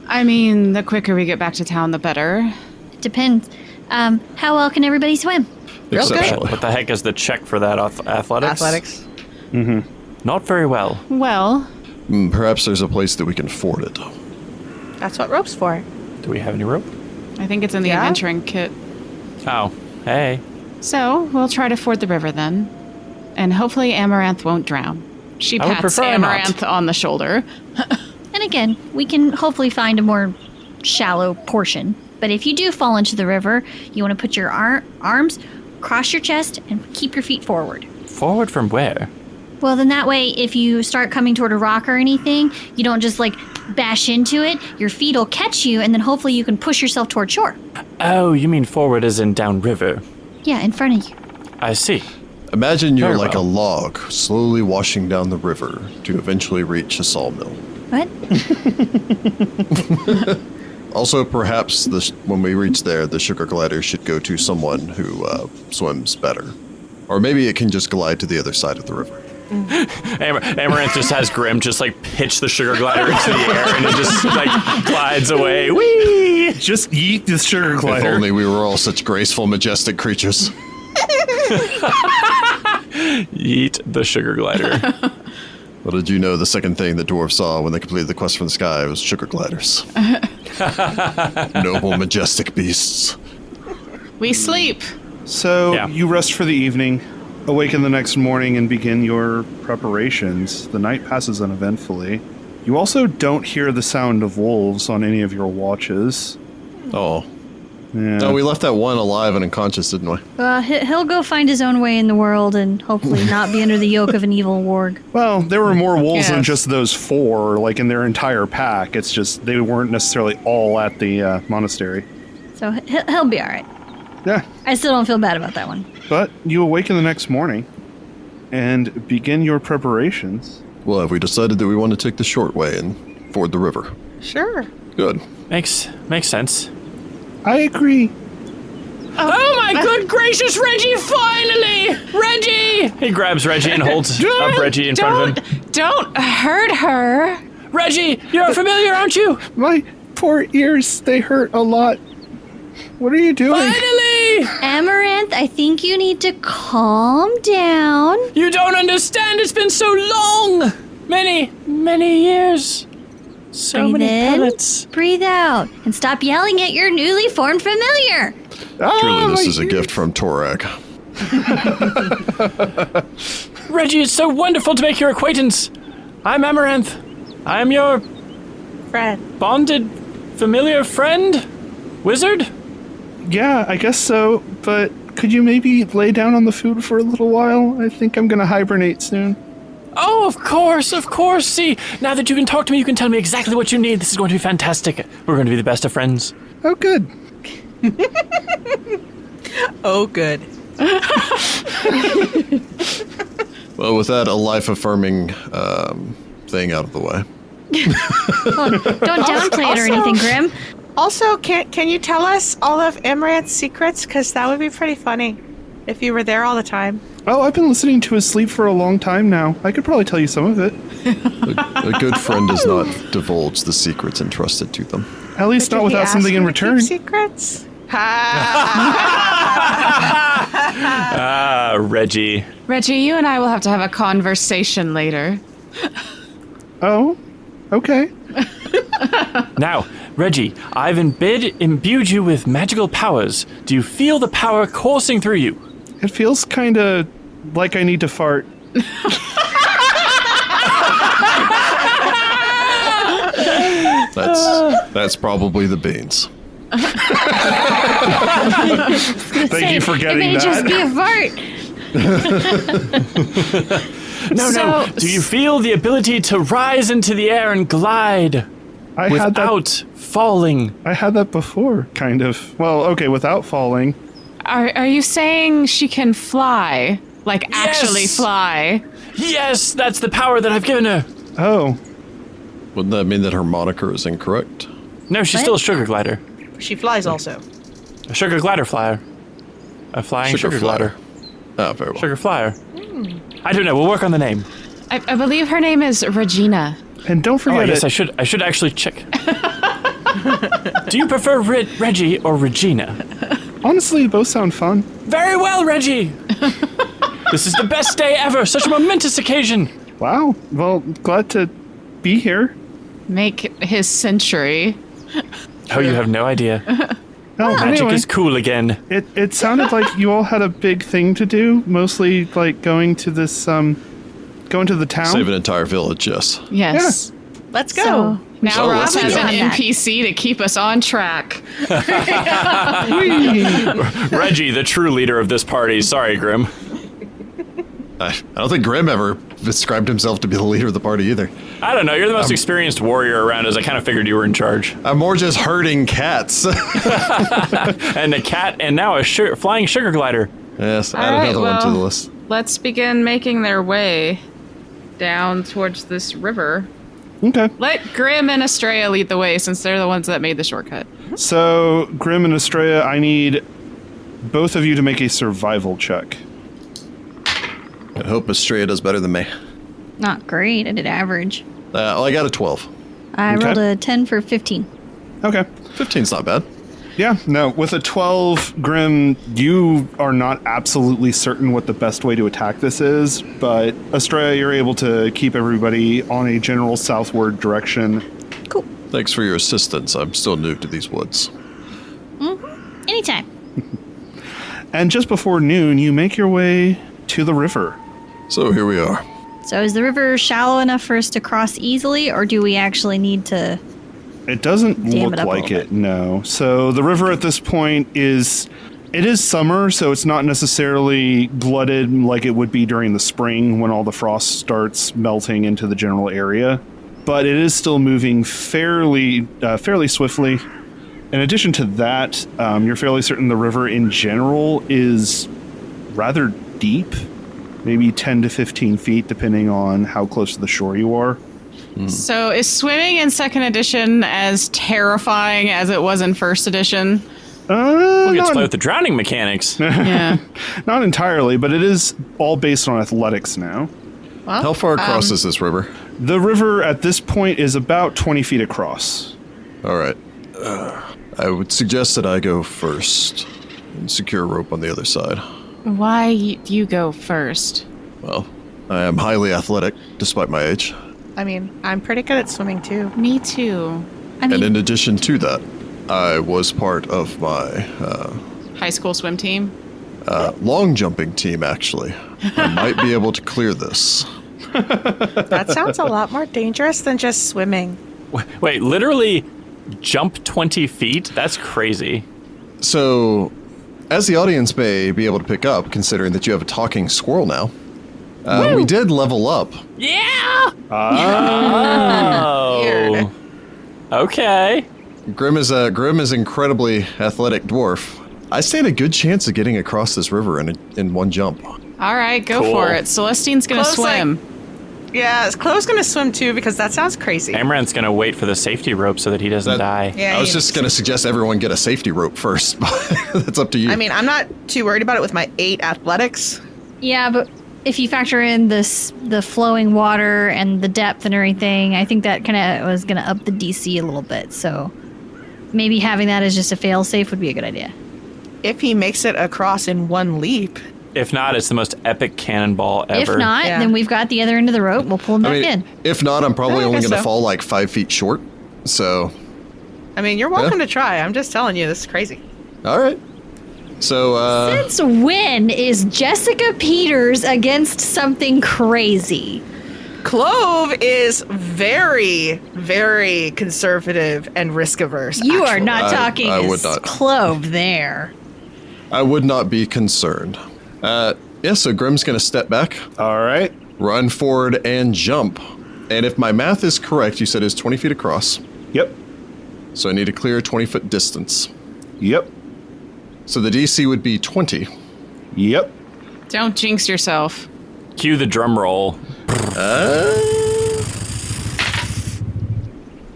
I mean, the quicker we get back to town, the better. Depends. How well can everybody swim? Real good. Exceptionally. What the heck is the check for that? Athletics? Athletics. Not very well. Well, Perhaps there's a place that we can ford it. That's what rope's for. Do we have any rope? I think it's in the Yeah? adventuring kit. Oh, hey. So, we'll try to ford the river then. And hopefully Amaranthe won't drown. She I would pats prefer not. Amaranthe on the shoulder. And again, we can hopefully find a more shallow portion. But if you do fall into the river, you want to put your arms across your chest and keep your feet forward. Forward from where? Well, then that way, if you start coming toward a rock or anything, you don't just like bash into it. Your feet will catch you, and then hopefully you can push yourself toward shore. Oh, you mean forward as in downriver. Yeah, in front of you. I see. Imagine you're Very like well. a log slowly washing down the river to eventually reach a sawmill. What? Also, perhaps when we reach there, the sugar glider should go to someone who swims better. Or maybe it can just glide to the other side of the river. Amaranthe just has Grim just like pitch the sugar glider into the air and it just like glides away. Whee! Just yeet the sugar If glider. only we were all such graceful, majestic creatures. Yeet the sugar glider. Well, did you know the second thing the dwarves saw when they completed the quest from the sky was sugar gliders? Noble, majestic beasts. We sleep. So Yeah. you rest for the evening, awaken the next morning, and begin your preparations. The night passes uneventfully. You also don't hear the sound of wolves on any of your watches. Oh. Yeah. No, we left that one alive and unconscious, didn't we? He'll go find his own way in the world and hopefully not be under the yoke of an evil warg. Well, there were more wolves than Yes. just those four, like in their entire pack. It's just they weren't necessarily all at the monastery. So he'll be all right. Yeah. I still don't feel bad about that one. But you awaken the next morning and begin your preparations. Well, have we decided that we want to take the short way and ford the river? Sure. Good. Makes sense. I agree. Oh my good gracious, Reggie, finally! Reggie! He grabs Reggie and holds up Reggie in front of him. Don't hurt her. Reggie, you're familiar, aren't you? My poor ears, they hurt a lot. What are you doing? Finally! Amaranthe, I think you need to calm down. You don't understand. It's been so long. Many, many years. So Breathe many in, pellets. breathe out, and stop yelling at your newly formed familiar. Truly, this my is a gift from Torak. Reggie, it's so wonderful to make your acquaintance. I'm Amaranthe. I am your Fred. bonded familiar friend? Wizard? Yeah, I guess so, but could you maybe lay down on the food for a little while? I think I'm gonna hibernate soon. Oh, of course, of course. See, now that you can talk to me, you can tell me exactly what you need. This is going to be fantastic. We're going to be the best of friends. Oh, good. Oh, good. Well, with that, a life-affirming thing out of the way. Well, don't downplay it or anything, Grim. Also, can you tell us all of Amaranth's secrets? Because that would be pretty funny if you were there all the time. Oh, I've been listening to his sleep for a long time now. I could probably tell you some of it. A good friend does not divulge the secrets entrusted to them. At least Did not he without ask something you in to keep return. secrets? Ah, Reggie. Reggie, you and I will have to have a conversation later. Oh, okay. Now, Reggie, I've imbued you with magical powers. Do you feel the power coursing through you? It feels kind of like I need to fart. That's probably the beans. Thank you for It getting may that. just be a fart. No. Do you feel the ability to rise into the air and glide I had without falling? I had that before, kind of. Well, okay, without falling. Are you saying she can fly? Like, actually Yes. fly? Yes, that's the power that I've given her. Oh, Wouldn't that mean that her moniker is incorrect? No, she's What? still a sugar glider. She flies also. A sugar glider flyer. A flying sugar glider. Ah, very well. Sugar flyer. I don't know. We'll work on the name. I believe her name is Regina. and don't Oh, forget yes, it. I should actually check. Do you prefer Reggie or Regina? Honestly, both sound fun. Very well, Reggie. This is the best day ever. Such a momentous occasion. Wow. Well, glad to be here. Make his century. Oh, you have no idea. Oh, Magic anyway, is cool again. it sounded like you all had a big thing to do. Mostly like going to this going to the town. Save an entire village, yes. Yes. Let's go. So, Now So Ross let's has do an that. NPC to keep us on track. Reggie, the true leader of this party. Sorry, Grim. I don't think Grim ever described himself to be the leader of the party either. I don't know. You're the most experienced warrior around us. I kind of figured you were in charge. I'm more just herding cats. And a cat, and now a flying sugar glider. Yes, add All right, another one to well- the list. Let's begin making their way down towards this river. Okay. Let Grim and Astrea lead the way since they're the ones that made the shortcut. So, Grim and Astrea, I need both of you to make a survival check. I hope Astrea does better than me. not great. I did average. Well, I got a 12. I Okay. rolled a 10 for 15. Okay. 15's not bad. Yeah, no, with a 12, Grim, you are not absolutely certain what the best way to attack this is, but Astrea, you're able to keep everybody on a general southward direction. Cool. Thanks for your assistance. I'm still new to these woods. Anytime. And just before noon, you make your way to the river. So here we are. So is the river shallow enough for us to cross easily, or do we actually need to... It doesn't Dam look it up a like little it, no. So the river at this point is summer, so it's not necessarily flooded like it would be during the spring when all the frost starts melting into the general area. But it is still moving fairly swiftly. In addition to that, you're fairly certain the river in general is rather deep, maybe 10 to 15 feet, depending on how close to the shore you are. So is swimming in second edition as terrifying as it was in first edition? We'll get to Not- play with the drowning mechanics. Yeah. Not entirely, but it is all based on athletics now. Well, How far across is this river? The river at this point is about 20 feet across. All right. I would suggest that I go first and secure a rope on the other side. Why you go first? Well, I am highly athletic, despite my age. I mean, I'm pretty good at swimming too. Me too. I mean, And in addition to that, I was part of my High school swim team? long jumping team, actually. I might be able to clear this. That sounds a lot more dangerous than just swimming. Wait, literally jump 20 feet? That's crazy. So, as the audience may be able to pick up, considering that you have a talking squirrel now, we did level up. Yeah! Weird. Okay. Grim is an incredibly athletic dwarf. I stand a good chance of getting across this river in one jump. All right, go Cool. for it. Celestine's going to Clove's like- swim. Yeah, Clove's gonna swim too because that sounds crazy. Amaranth's gonna wait for the safety rope so that he doesn't die. Yeah, I was just going to suggest everyone get a safety rope first, but that's up to you. I mean, I'm not too worried about it with my 8 athletics. yeah, but if you factor in the flowing water and the depth and everything, I think that kind of was going to up the DC a little bit. So maybe having that as just a fail-safe would be a good idea. If he makes it across in one leap. If not, it's the most epic cannonball ever. If not, Yeah. then we've got the other end of the rope. We'll pull him back in. if not, I'm probably Yeah, I only guess going to so. fall like 5 feet short. So, I mean, you're welcome to try. I'm just telling you, this is crazy. all right. So, Since when is Jessica Peters against something crazy? Clove is very, very conservative and risk averse. You are not I talking would as not. Clove there. I would not be concerned. Yeah, so Grim's going to step back, All right. run forward, and jump. And if my math is correct, you said it's 20 feet across. Yep. So I need to clear a 20-foot distance. Yep. So the DC would be 20. Yep. Don't jinx yourself. Cue the drum roll.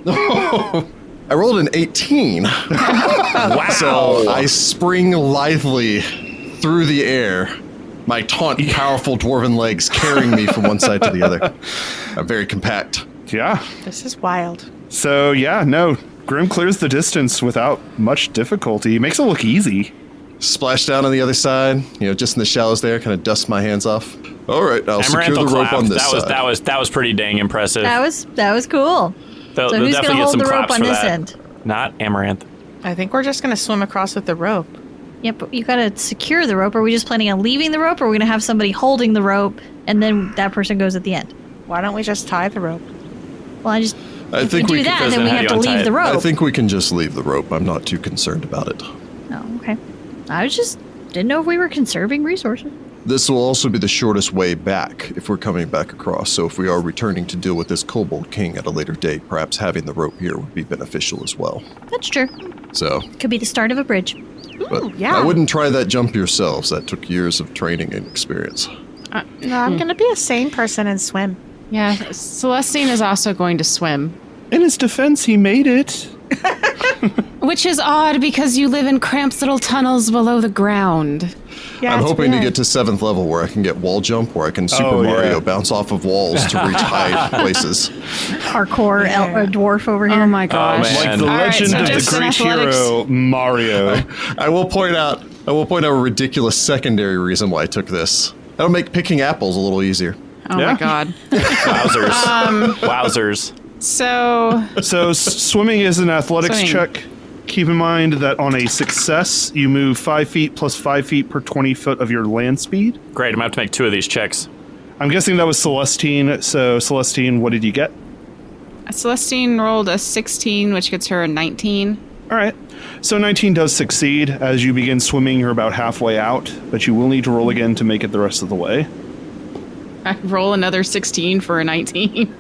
I rolled an 18. Wow. So I spring lithely through the air, my taunt, powerful dwarven legs carrying me from one side to the other. I'm very compact. Yeah. This is wild. So, yeah, no. Grim clears the distance without much difficulty. Makes it look easy. Splash down on the other side, just in the shallows there, kind of dust my hands off. All right, I'll secure Amaranth the will rope clap. on this That was side. that was pretty dang impressive. That was cool. They'll So who's definitely gonna get hold some the rope claps on for this that. end? Not Amaranth. I think we're just going to swim across with the rope. Yep, but you gotta secure the rope. Are we just planning on leaving the rope, or are we gonna have somebody holding the rope and then that person goes at the end? Why don't we just tie the rope? Well, I if think we we do can- that, because then we then how have do to you untie leave the it? rope. I think we can just leave the rope. I'm not too concerned about it. Oh, okay. I was just didn't know if we were conserving resources. This will also be the shortest way back if we're coming back across. So if we are returning to deal with this Kobold King at a later date, perhaps having the rope here would be beneficial as well. That's true. So, Could be the start of a bridge. but yeah. I wouldn't try that jump yourselves. That took years of training and experience. No, I'm going to be a sane person and swim. Yeah, Celestine is also going to swim. In his defense, he made it. Which is odd because you live in cramped little tunnels below the ground. Yeah, I'm it's hoping to weird. get to 7th level where I can get wall jump, where I can Super Oh, yeah. Mario bounce off of walls to reach high places. Hardcore Yeah. dwarf over here. Oh my gosh. man. Like the All right, legend so of the just an great athletics- hero, Mario. I will point out a ridiculous secondary reason why I took this. That'll make picking apples a little easier. Oh Yeah. my god. Wowzers. Wowzers. So, So swimming is an athletics Swimming. check. Keep in mind that on a success, you move 5 feet plus 5 feet per 20 foot of your land speed. Great, I'm going to have to make 2 of these checks. I'm guessing that was Celestine. So, Celestine, what did you get? Celestine rolled a 16, which gets her a 19. All right. So 19 does succeed. As you begin swimming, you're about halfway out, but you will need to roll again to make it the rest of the way. I roll another 16 for a 19.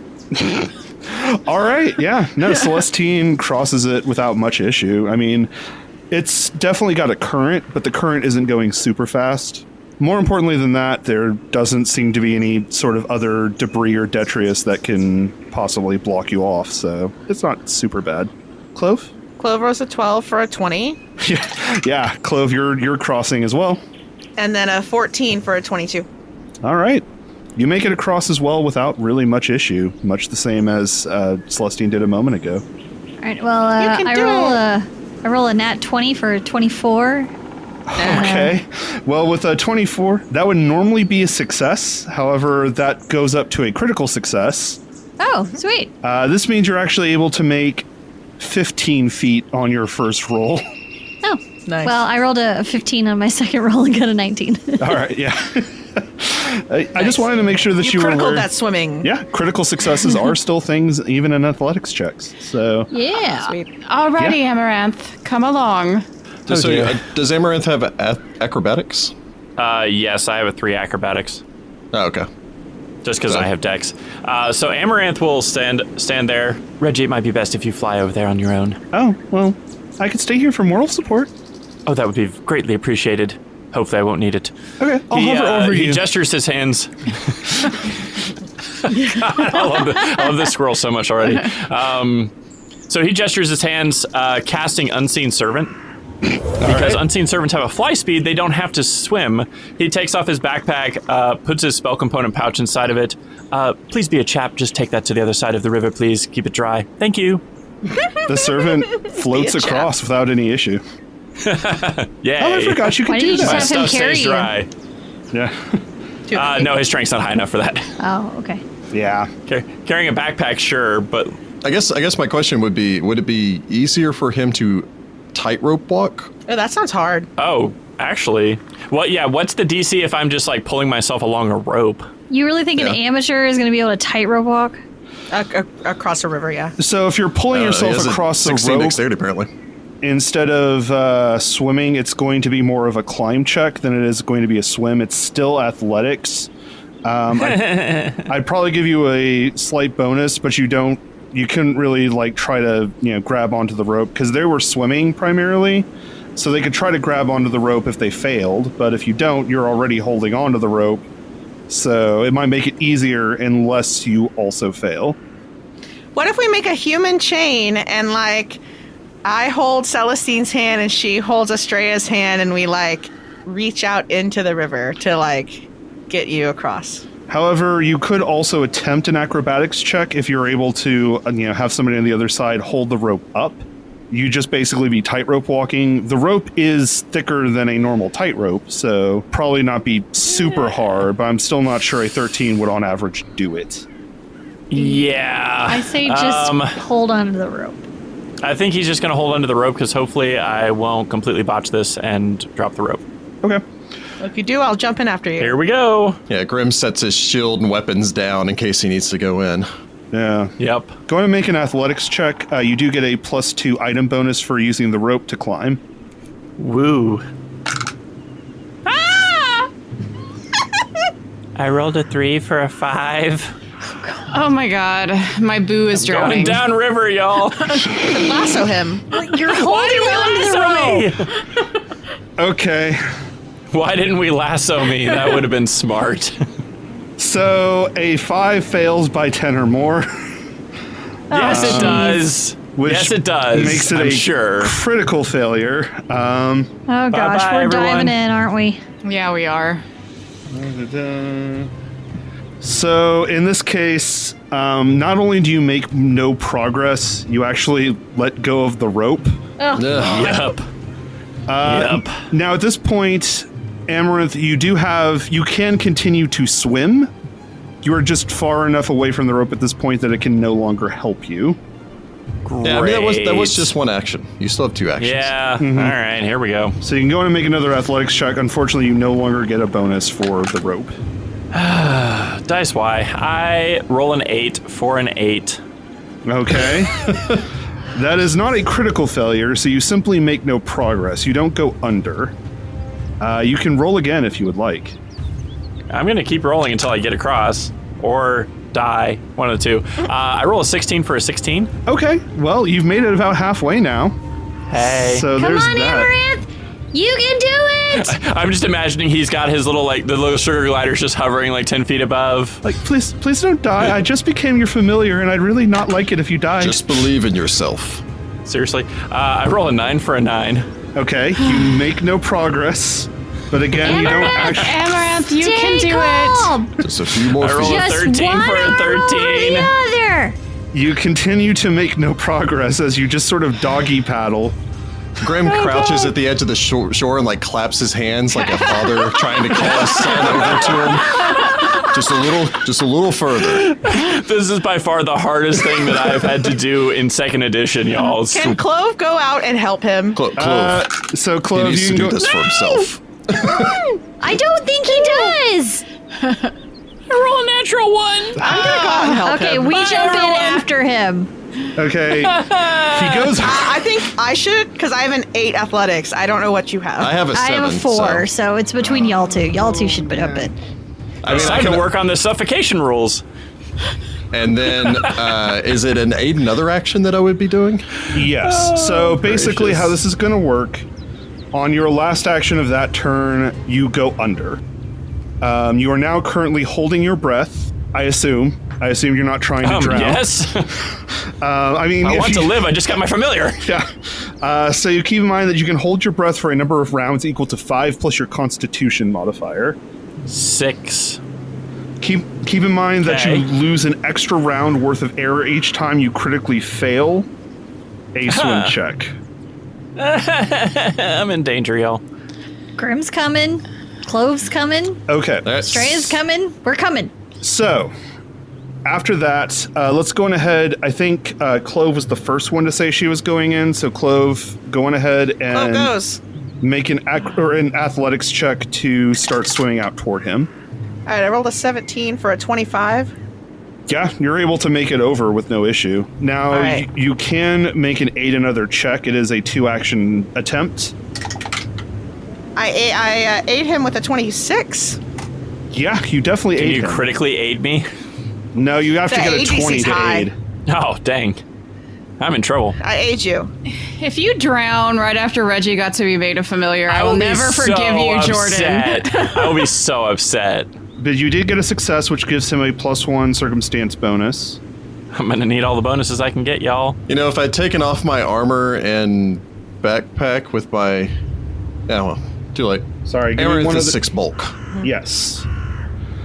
All right. Yeah. No, Celestine crosses it without much issue. I mean, it's definitely got a current, but the current isn't going super fast. More importantly than that, there doesn't seem to be any sort of other debris or detritus that can possibly block you off, so it's not super bad. Clove? Clove rolls a 12 for a 20, Yeah, Clove, you're crossing as well. and then a 14 for a 22. All right. You make it across as well without really much issue, much the same as Celestine did a moment ago. All right. Well, can do I roll a nat 20 for 24. Okay. Well, with a 24, that would normally be a success. However, that goes up to a critical success. Oh, sweet. This means you're actually able to make 15 feet on your first roll. Oh, Nice. Well, I rolled a 15 on my second roll and got a 19. All right, yeah. I just wanted to make sure that you were critical aware. that swimming. Yeah, critical successes are still things, even in athletics checks. So, Yeah. Sweet. Alrighty, Amaranth, come along. Does Amaranth have acrobatics? Yes, I have a 3 acrobatics. Oh, okay. Just because I have dex. So Amaranth will stand there. Reggie, it might be best if you fly over there on your own. oh, well, I could stay here for moral support. Oh, that would be greatly appreciated. Hopefully I won't need it. Okay, I'll hover over he you. gestures his hands. God, I love this squirrel so much already. So he gestures his hands, casting Unseen Servant. Because Unseen Servants have a fly speed, they don't have to swim. He takes off his backpack, puts his spell component pouch inside of it. Please be a chap, just take that to the other side of the river, please. Keep it dry. Thank you. The servant floats Be a chap. across without any issue. Yay. Oh, I forgot you Why could didn't do you My just that. have him stuff carry stays you? dry. Yeah. No, his strength's not high enough for that. Oh, okay. Yeah. Carrying a backpack, sure, but I guess my question would be: would it be easier for him to tightrope walk? Oh, that sounds hard. oh, actually, what's the DC if I'm just like pulling myself along a rope? You really think an Yeah. amateur is going to be able to tightrope walk? Across a river, yeah. So if you're pulling He yourself has a across the 16 rope, dexterity, apparently. instead of swimming, it's going to be more of a climb check than it is going to be a swim. It's still athletics. I'd probably give you a slight bonus, but you couldn't really like try to grab onto the rope because they were swimming primarily, so they could try to grab onto the rope if they failed. But if you don't, you're already holding onto the rope, so it might make it easier unless you also fail. What if we make a human chain and like I hold Celestine's hand and she holds Astrea's hand and we like reach out into the river to like get you across? However, you could also attempt an acrobatics check if you're able to, have somebody on the other side hold the rope up. You just basically be tightrope walking. The rope is thicker than a normal tightrope, so probably not be super hard, but I'm still not sure a 13 would on average do it. Yeah. I say just hold on to the rope. I think he's just going to hold onto the rope because hopefully I won't completely botch this and drop the rope. Okay. If you do, I'll jump in after you. Here we go. Yeah, Grim sets his shield and weapons down in case he needs to go in. Yeah. Yep. Going to make an athletics check. You do get a +2 item bonus for using the rope to climb. Woo. Ah! I rolled a 3 for a 5. Oh my god, my boo is Going drowning. downriver, y'all. Lasso him. You're holding on to the rope. Lasso me? Okay. Why didn't we lasso me? That would have been smart. So a 5 fails by 10 or more, Yes, it does. which Yes, it does. makes it I'm a sure. critical failure. Oh gosh, Bye-bye, we're everyone. diving in, aren't we? Yeah, we are. So in this case, not only do you make no progress, you actually let go of the rope. Ugh. Yep. Yep. Now at this point, Amaranth, you can continue to swim. You are just far enough away from the rope at this point that it can no longer help you. Yeah, I mean, that was Great. just one action. You still have 2 actions. Yeah. All right, here we go. So you can go in and make another athletics check. Unfortunately, you no longer get a bonus for the rope. Dice Y. I roll an 8 for an 8. Okay. That is not a critical failure, so you simply make no progress. You don't go under. You can roll again if you would like. I'm going to keep rolling until I get across or die. One of the two. I roll a 16 for a 16. Okay, well, you've made it about halfway now. Hey. So Come there's on, that. Amaranth! You can do it! I'm just imagining he's got his little, the little sugar gliders just hovering 10 feet above. Like, please don't die. I just became your familiar, and I'd really not like it if you died. Just believe in yourself. Seriously. I roll a 9 for a 9. Okay, you make no progress, But again, you don't actually. Amaranth, you can Stay do calm. Just a few more I roll feet. a Just 13 one for a arm over 13. the other. You continue to make no progress as you just sort of doggy paddle. Grim crouches at the edge of the shore and like claps his hands like a father trying to call his son over to him. Just a little further. This is by far the hardest thing that I've had to do in 2nd edition, y'all. Can Clove go out and help him? Clove. So He Clove, needs you to can do go. this for himself. I don't think he does. I roll a natural 1. I'm gonna go out and help Okay, him. we jump in after him. Okay, he goes. I think I should, because I have an 8 athletics. I don't know what you have. I have a 7. I have a 4, so it's between y'all two. Y'all two should jump in. I mean, I can work on the suffocation rules. And then, is it an aid another action that I would be doing? Yes. So basically, gracious. how this is going to work, on your last action of that turn, you go under. You are now currently holding your breath, I assume. I assume you're not trying to drown. Yes. I mean, I if want you, to live. I just got my familiar. Yeah. So you keep in mind that you can hold your breath for a number of rounds equal to 5 plus your Constitution modifier. 6. Keep in mind that you Okay. lose an extra round worth of air each time you critically fail a swim check. I'm in danger, y'all. Grim's coming. Clove's coming. Okay. Astrea's coming. We're coming. So, after that, let's go on ahead. I think Clove was the first one to say she was going in. So, Clove, go on ahead and Clove goes. make an athletics check to start swimming out toward him. All right, I rolled a 17 for a 25. Yeah, you're able to make it over with no issue. Now, All right. you can make an aid another check. It is a 2-action attempt. I ate him with a 26. Yeah, you definitely Can aid you him. critically aid me? No, you have to The get a ADC's 20 to high. aid. Oh, dang. I'm in trouble. I ate you. If you drown right after Reggie got to be made a familiar, I will be never so forgive you, Jordan. upset. I will be so upset. But you did get a success, which gives him a +1 circumstance bonus. I'm gonna need all the bonuses I can get, y'all. You know, if I'd taken off my armor and backpack with my... Yeah, well, too late. Sorry, give me Amaranth one of is the... 6 bulk. Yes.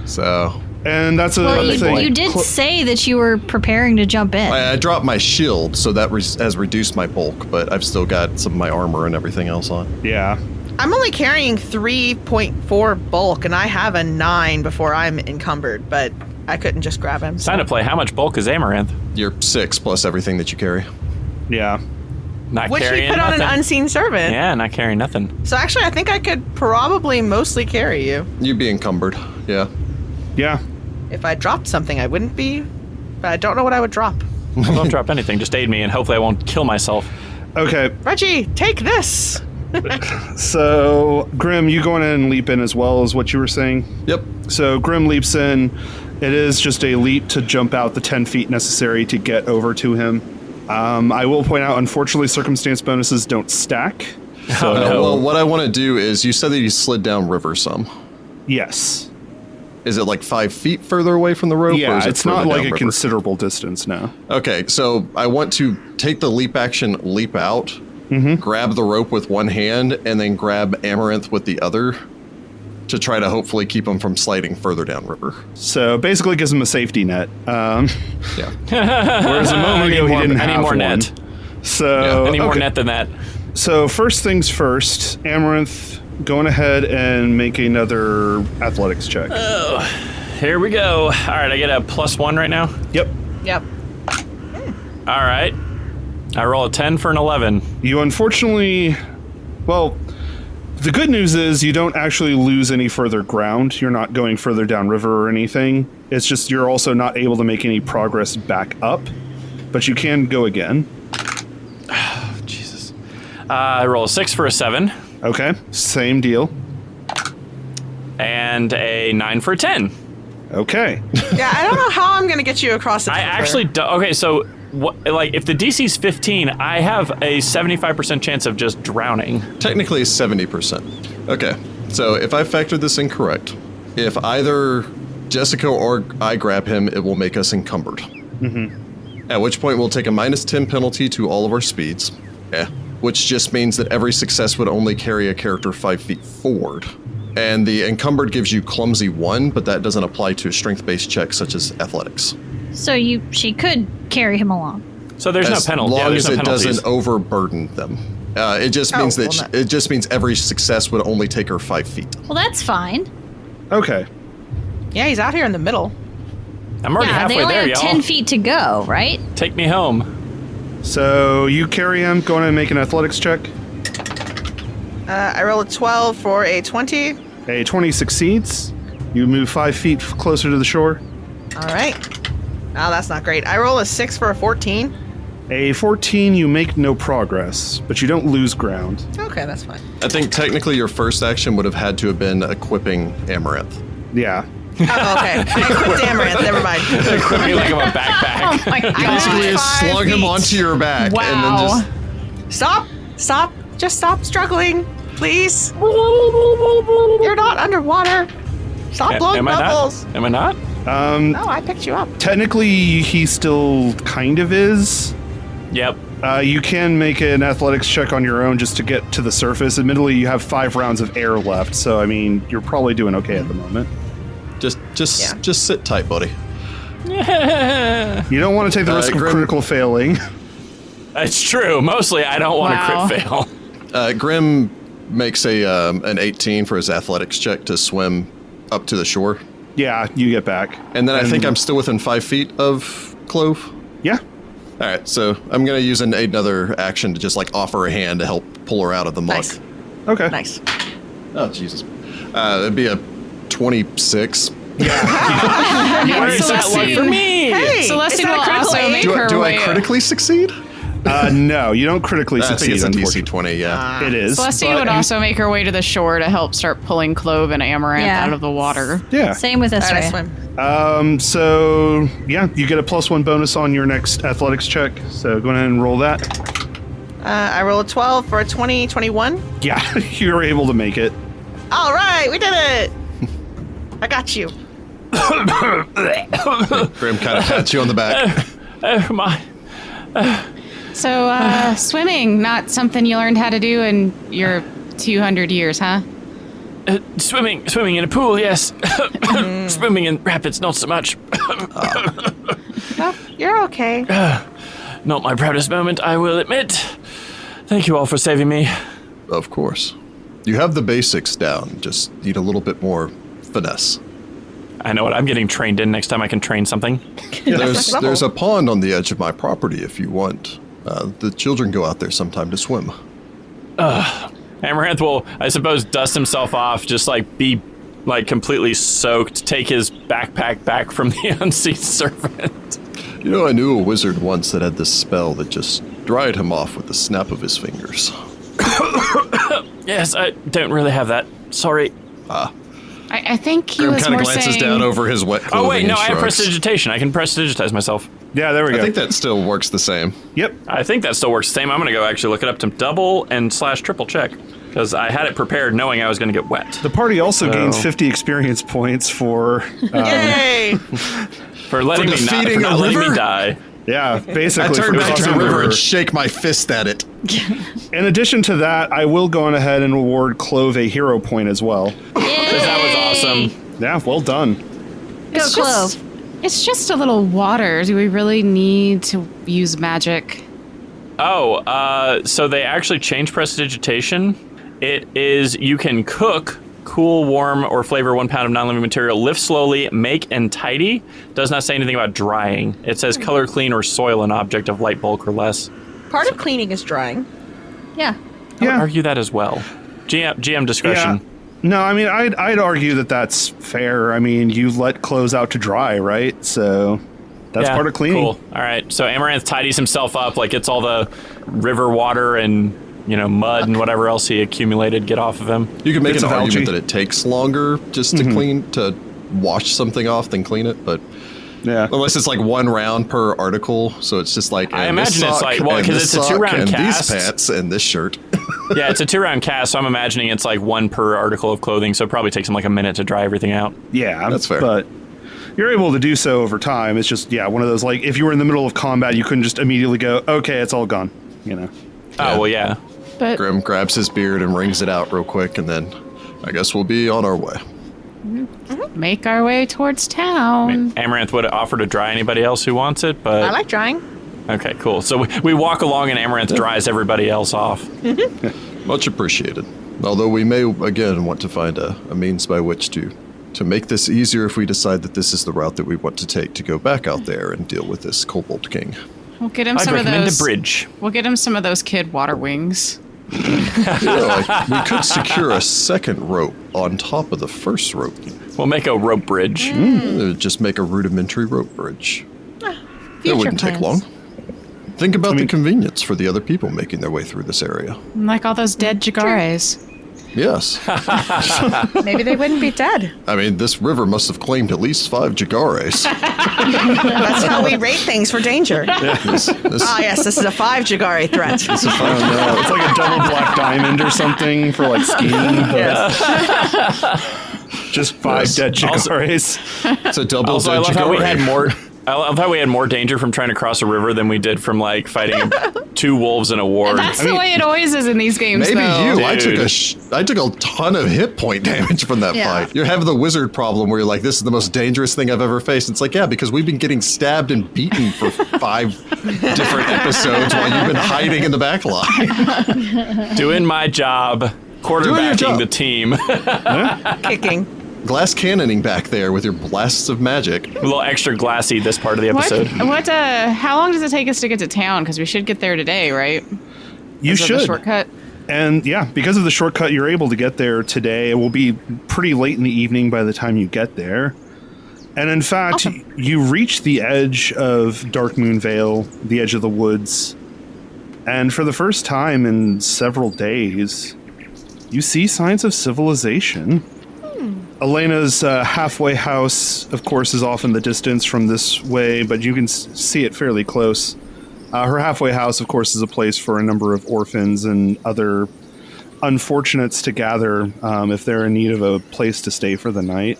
So... And that's Well, another thing. you did say that you were preparing to jump in. I dropped my shield, so that has reduced my bulk, but I've still got some of my armor and everything else on. Yeah. I'm only carrying 3.4 bulk, and I have a 9 before I'm encumbered, but I couldn't just grab him. Time to play. How much bulk is Amaranth? You're 6 plus everything that you carry. Yeah. Not Which he carrying put on nothing. an unseen servant. Yeah, not carrying nothing. So actually, I think I could probably mostly carry you. You'd be encumbered, yeah. Yeah. If I dropped something, I wouldn't be, but I don't know what I would drop. Don't drop anything. Just aid me, and hopefully I won't kill myself. Okay. Reggie, take this. So, Grim, you go in and leap in as well as what you were saying? Yep. So, Grim leaps in. It is just a leap to jump out the 10 feet necessary to get over to him. I will point out, unfortunately, circumstance bonuses don't stack. Oh, no. Well, what I want to do is, you said that you slid down river some. Yes. Is it like 5 feet further away from the rope? or Yeah, is it it's not further like down a river? considerable distance now. Okay, so I want to take the leap action, leap out, grab the rope with one hand, and then grab Amaranth with the other to try to hopefully keep him from sliding further down river. So, basically gives him a safety net. Yeah. Whereas a moment ago, he didn't I have need more one. net. So, I need more okay. net than that. So first things first, Amaranth, going ahead and make another athletics check. Here we go. All right, I get a +1 right now. Yep. Yep. All right. I roll a 10 for an 11. You unfortunately, well, the good news is you don't actually lose any further ground. You're not going further down river or anything. It's just you're also not able to make any progress back up, but you can go again. Jesus. I roll a 6 for a 7 Okay, same deal. and a 9 for a 10. Okay. Yeah, I don't know how I'm going to get you across the I river. actually do. Okay, so what, like if the DC's 15, I have a 75% chance of just drowning. Technically, it's 70%. Okay, so if I factored this incorrect, if either Jessica or I grab him, it will make us encumbered. Mm-hmm. At which point, we'll take a -10 penalty to all of our speeds. Yeah. Which just means that every success would only carry a character 5 feet forward. And the encumbered gives you clumsy 1, but that doesn't apply to strength-based checks such as athletics. So she could carry him along. So there's no penalty. As long as no it penalties. doesn't overburden them. It just means it just means every success would only take her 5 feet. Well, that's fine. Okay. Yeah, he's out here in the middle. I'm already Yeah, halfway they only there, have y'all. 10 feet to go, right? Take me home. So you carry him. Go on and make an athletics check. I roll a 12 for a 20. A 20 succeeds. You move 5 feet closer to the shore. All right. Oh, that's not great. I roll a 6 for a 14. A 14, you make no progress, but you don't lose ground. Okay, that's fine. I think technically your first action would have had to have been equipping Amaranthe. Yeah. Oh, okay. I equipped Amaranthe. Never mind. Equip me like I'm a backpack. Oh my god. Basically, moved just 5 slung him feet. onto your back Wow. and then just... Stop. Stop. Just stop struggling, please. You're not underwater. Stop blowing Am I bubbles. not? Am I not? No, I picked you up. Technically, he still kind of is. Yep. You can make an athletics check on your own just to get to the surface. Admittedly, you have 5 rounds of air left, so I mean, you're probably doing okay at the moment. Just Yeah. sit tight, buddy. You don't want to take the risk of Grim- critical failing. It's true. Mostly, I don't want Wow. to crit fail. Grim makes an 18 for his athletics check to swim up to the shore. Yeah, you get back. And then I think I'm still within 5 feet of Clove. Yeah. All right, so I'm going to use another action to just like offer a hand to help pull her out of the muck. Nice. Okay. Nice. Oh, Jesus. It'd be a 26. Where's that one Celestine. for me? Hey, Celestine is that will a critical also aid? make Do, her do I way. critically succeed? No, you don't critically I think succeed, it's a DC unfortunately. 20, yeah. It is. Celestine but would you- also make her way to the shore to help start pulling Clove and Amaranthe Yeah. out of the water. Yeah. Same with All right, I Astrea. swim. So, yeah, you get a +1 bonus on your next athletics check. So go ahead and roll that. I roll a 12 for a 20, 21. Yeah, you're able to make it. All right, we did it. I got you. Grim kind of pats you on the back. Oh my. So, swimming, not something you learned how to do in your 200 years, huh? Swimming in a pool, yes. Swimming in rapids, not so much. Oh, you're okay. Not my proudest moment, I will admit. Thank you all for saving me. Of course. You have the basics down, just need a little bit more finesse. I know what I'm getting trained in. Next time I can train something. There's a pond on the edge of my property if you want. The children go out there sometime to swim. Amaranth will, I suppose, dust himself off, just like be like completely soaked, take his backpack back from the unseen servant. You know, I knew a wizard once that had this spell that just dried him off with the snap of his fingers. Yes, I don't really have that. Sorry. I think he Grim was kind more of glances saying... down over his wet clothing Oh wait, no, and I have shrugs. prestidigitation. I can prestidigitize myself. Yeah, there we go. I think that still works the same. Yep. I think that still works the same. I'm gonna go actually look it up to double and / triple check because I had it prepared knowing I was gonna get wet. The party also gains So- 50 experience points for, Yay. For letting me not, defeating for not a letting me river? die. yeah, basically. I turn for back to the crossing river and shake my fist at it. In addition to that, I will go on ahead and award Clove a hero point as well. Because that was awesome. Yeah, well done. Go Clove. It's just a little water. Do we really need to use magic? Oh, so they actually changed prestidigitation. It is you can cook, cool, warm, or flavor 1 pound of non-living material, lift slowly, make, and tidy. Does not say anything about drying. It says color clean or soil an object of light bulk or less. Part of cleaning is drying. Yeah. I would Yeah. argue that as well. GM discretion. Yeah. No, I mean, I'd argue that that's fair. I mean, you let clothes out to dry, right? So that's Yeah, part of cleaning. Cool. All right. So Amaranth tidies himself up, like gets all the river water and mud and whatever else he accumulated get off of him. You can make Bits an of algae. argument that it takes longer just to to wash something off than clean it, but Yeah. unless it's like 1 round per article, so it's just like I and this imagine it's sock, like- well, and 'cause this it's a sock, 2-round and cast. these pants and this shirt. Yeah, it's a 2-round cast, so I'm imagining it's like 1 per article of clothing, so it probably takes him like a minute to dry everything out. Yeah, That's fair. But you're able to do so over time. It's just, one of those, like, if you were in the middle of combat, you couldn't just immediately go, okay, it's all gone, Oh, well, yeah. But Grim grabs his beard and wrings it out real quick, and then I guess we'll be on our way. Make our way towards town. Amaranth would offer to dry anybody else who wants it, but... I like drying. Okay, cool. So we walk along and Amaranth dries everybody else off. Much appreciated. Although we may, again, want to find a means by which to make this easier if we decide that this is the route that we want to take to go back out there and deal with this Kobold King. We'll get him I'd some of recommend those. a bridge. We'll get him some of those kid water wings. We could secure a second rope on top of the first rope. We'll make a rope bridge. Just make a rudimentary rope bridge. It Future wouldn't take plans. long. Think about the convenience for the other people making their way through this area. Like all those dead Jagares. Yes. Maybe they wouldn't be dead. I mean, this river must have claimed at least 5 Jagares. That's how we rate things for danger. This Yes, this is a 5 Jagari threat. It's like a double black diamond or something for like skiing. Just 5 dead Jagares. it's a double Also, I dead love how we Jagare. had more... I love how we had more danger from trying to cross a river than we did from like fighting 2 wolves and a warg. That's the way it always is in these games, Maybe though. you. I took Dude. I took a ton of hit point damage from that Yeah. fight. You're having the wizard problem where you're like, this is the most dangerous thing I've ever faced. It's like, yeah, because we've been getting stabbed and beaten for 5 different episodes while you've been hiding in the back line. Doing my job, quarterbacking job. the team. Kicking. Glass cannoning back there with your blasts of magic. A little extra glassy this part of the episode. How long does it take us to get to town? Because we should get there today, right? You Is that the should. shortcut? And yeah, because of the shortcut, you're able to get there today. It will be pretty late in the evening by the time you get there. And in fact, you reach the edge of Darkmoon Vale, the edge of the woods. And for the first time in several days, you see signs of civilization. Elena's halfway house, of course, is off in the distance from this way, but you can see it fairly close. Her halfway house, of course, is a place for a number of orphans and other unfortunates to gather if they're in need of a place to stay for the night.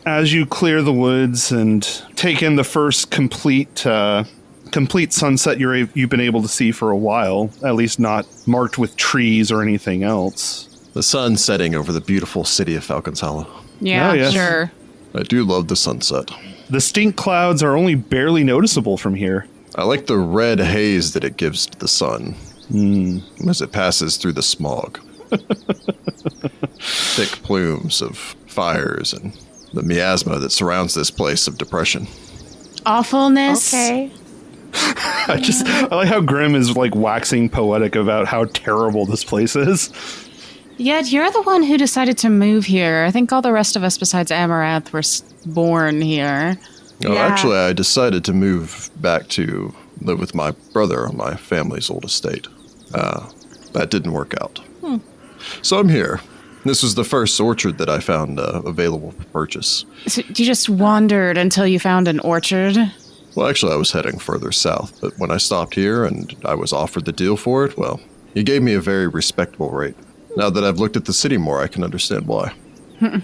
As you clear the woods and take in the first complete sunset you've been able to see for a while, at least not marked with trees or anything else. The sun setting over the beautiful city of Falcon's Hollow. Yeah, Oh, yes. sure. I do love the sunset. The stink clouds are only barely noticeable from here. I like the red haze that it gives to the sun as it passes through the smog. Thick plumes of fires and the miasma that surrounds this place of depression. Awfulness. Okay. I like how Grimm is like waxing poetic about how terrible this place is. Yet you're the one who decided to move here. I think all the rest of us besides Amaranthe were born here. No, Yeah. actually, I decided to move back to live with my brother on my family's old estate. That didn't work out. So I'm here. This was the first orchard that I found available for purchase. So you just wandered until you found an orchard? Well, actually, I was heading further south, but when I stopped here and I was offered the deal for it, well, he gave me a very respectable rate. Now that I've looked at the city more, I can understand why. Just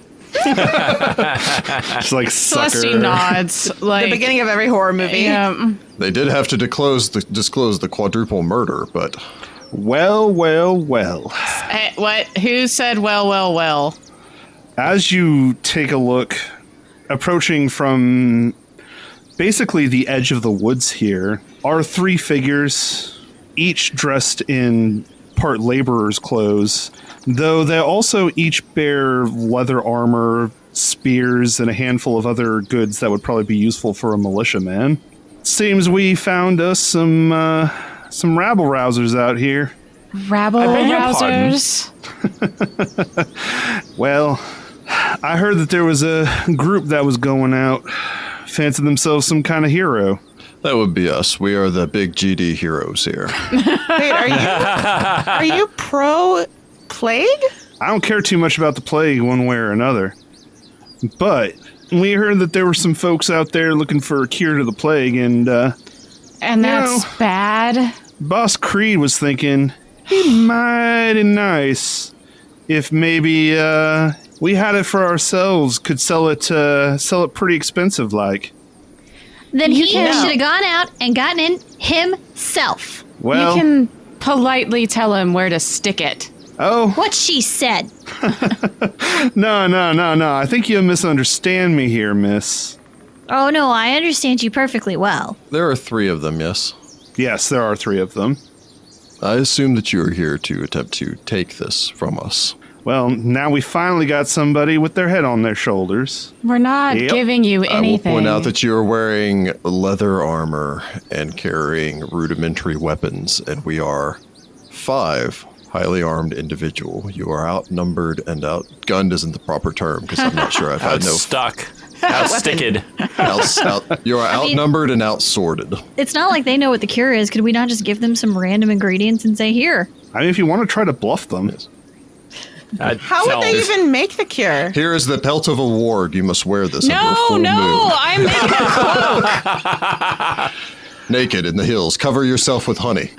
like sucker. Celestine nods. Like, The beginning of every horror movie. Yeah. They did have to disclose the quadruple murder, but Well. What? Who said well? As you take a look, approaching from basically the edge of the woods here, are 3 figures, each dressed in part laborer's clothes, though they also each bear leather armor, spears, and a handful of other goods that would probably be useful for a militiaman. Seems we found us some rabble-rousers out here. Rabble beg your pardon? rousers. Well, I heard that there was a group that was going out, fancied themselves some kind of hero. that would be us. We are the big GD heroes here. Wait, are you pro plague? I don't care too much about the plague one way or another. But we heard that there were some folks out there looking for a cure to the plague, and And that's bad. Boss Creed was thinking it'd be mighty nice if maybe we had it for ourselves, could sell it pretty expensive like. Then he can- should have gone out and gotten in himself. Well, You can politely tell him where to stick it. Oh, What she said. no. I think you misunderstand me here, miss. Oh, no, I understand you perfectly well. There are 3 of them, yes? Yes, there are 3 of them. I assume that you are here to attempt to take this from us. Well, now we finally got somebody with their head on their shoulders. We're not Yep. giving you I will anything. point out that you are wearing leather armor and carrying rudimentary weapons, and we are 5 highly armed individual. You are outnumbered and outgunned isn't the proper term because I'm not sure I've had no... Outstuck. Outsticked. You are outnumbered and outsworded. It's not like they know what the cure is. Could we not just give them some random ingredients and say, here? I mean, if you want to try to bluff them. How would they even make the cure? Here is the pelt of a warg. You must wear this under a No, full moon. I'm making a cloak. Naked in the hills. Cover yourself with honey.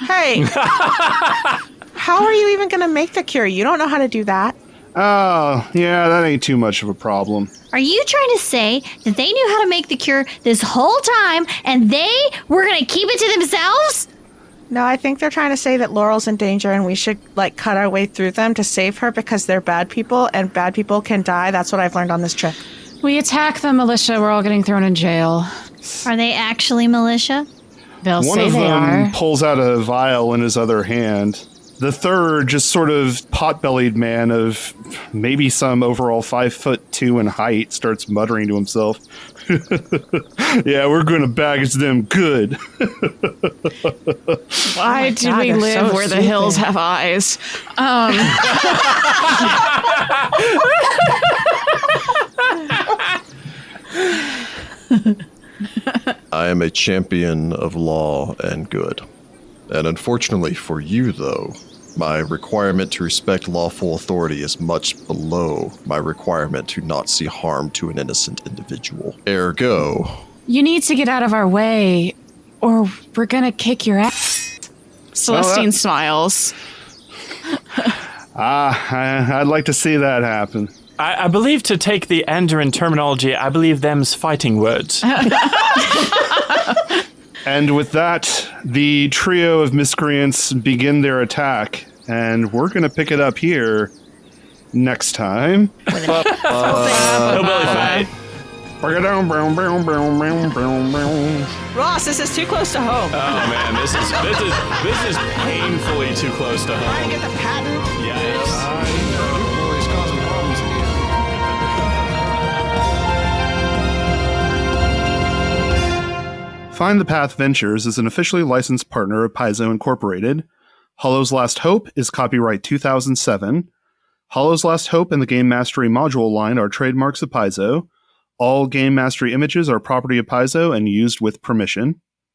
Hey, how are you even going to make the cure? You don't know how to do that. Oh, yeah, that ain't too much of a problem. Are you trying to say that they knew how to make the cure this whole time and they were going to keep it to themselves? No, I think they're trying to say that Laurel's in danger and we should, like, cut our way through them to save her because they're bad people and bad people can die. That's what I've learned on this trip. We attack the militia. We're all getting thrown in jail. Are they actually militia? They'll One say of they them are. pulls out a vial in his other hand. The third, just sort of pot-bellied man of maybe some overall 5'2" in height, starts muttering to himself, "Yeah, we're going to baggage them good." Why do we they're live so where the stupid. hills have eyes? I am a champion of law and good. And unfortunately for you, though, my requirement to respect lawful authority is much below my requirement to not see harm to an innocent individual. Ergo, You need to get out of our way, or we're gonna kick your ass. Celestine smiles. I'd like to see that happen. I believe to take the Andarin terminology, I believe them's fighting words. And with that, the trio of miscreants begin their attack, and we're going to pick it up here next time. Hillbilly fight. Ross, this is too close to home. Oh man, this is painfully too close to I home. get the patent. Yikes. Find the Path Ventures is an officially licensed partner of Paizo Incorporated. Hollow's Last Hope is copyright 2007. Hollow's Last Hope and the Game Mastery module line are trademarks of Paizo. All Game Mastery images are property of Paizo and used with permission.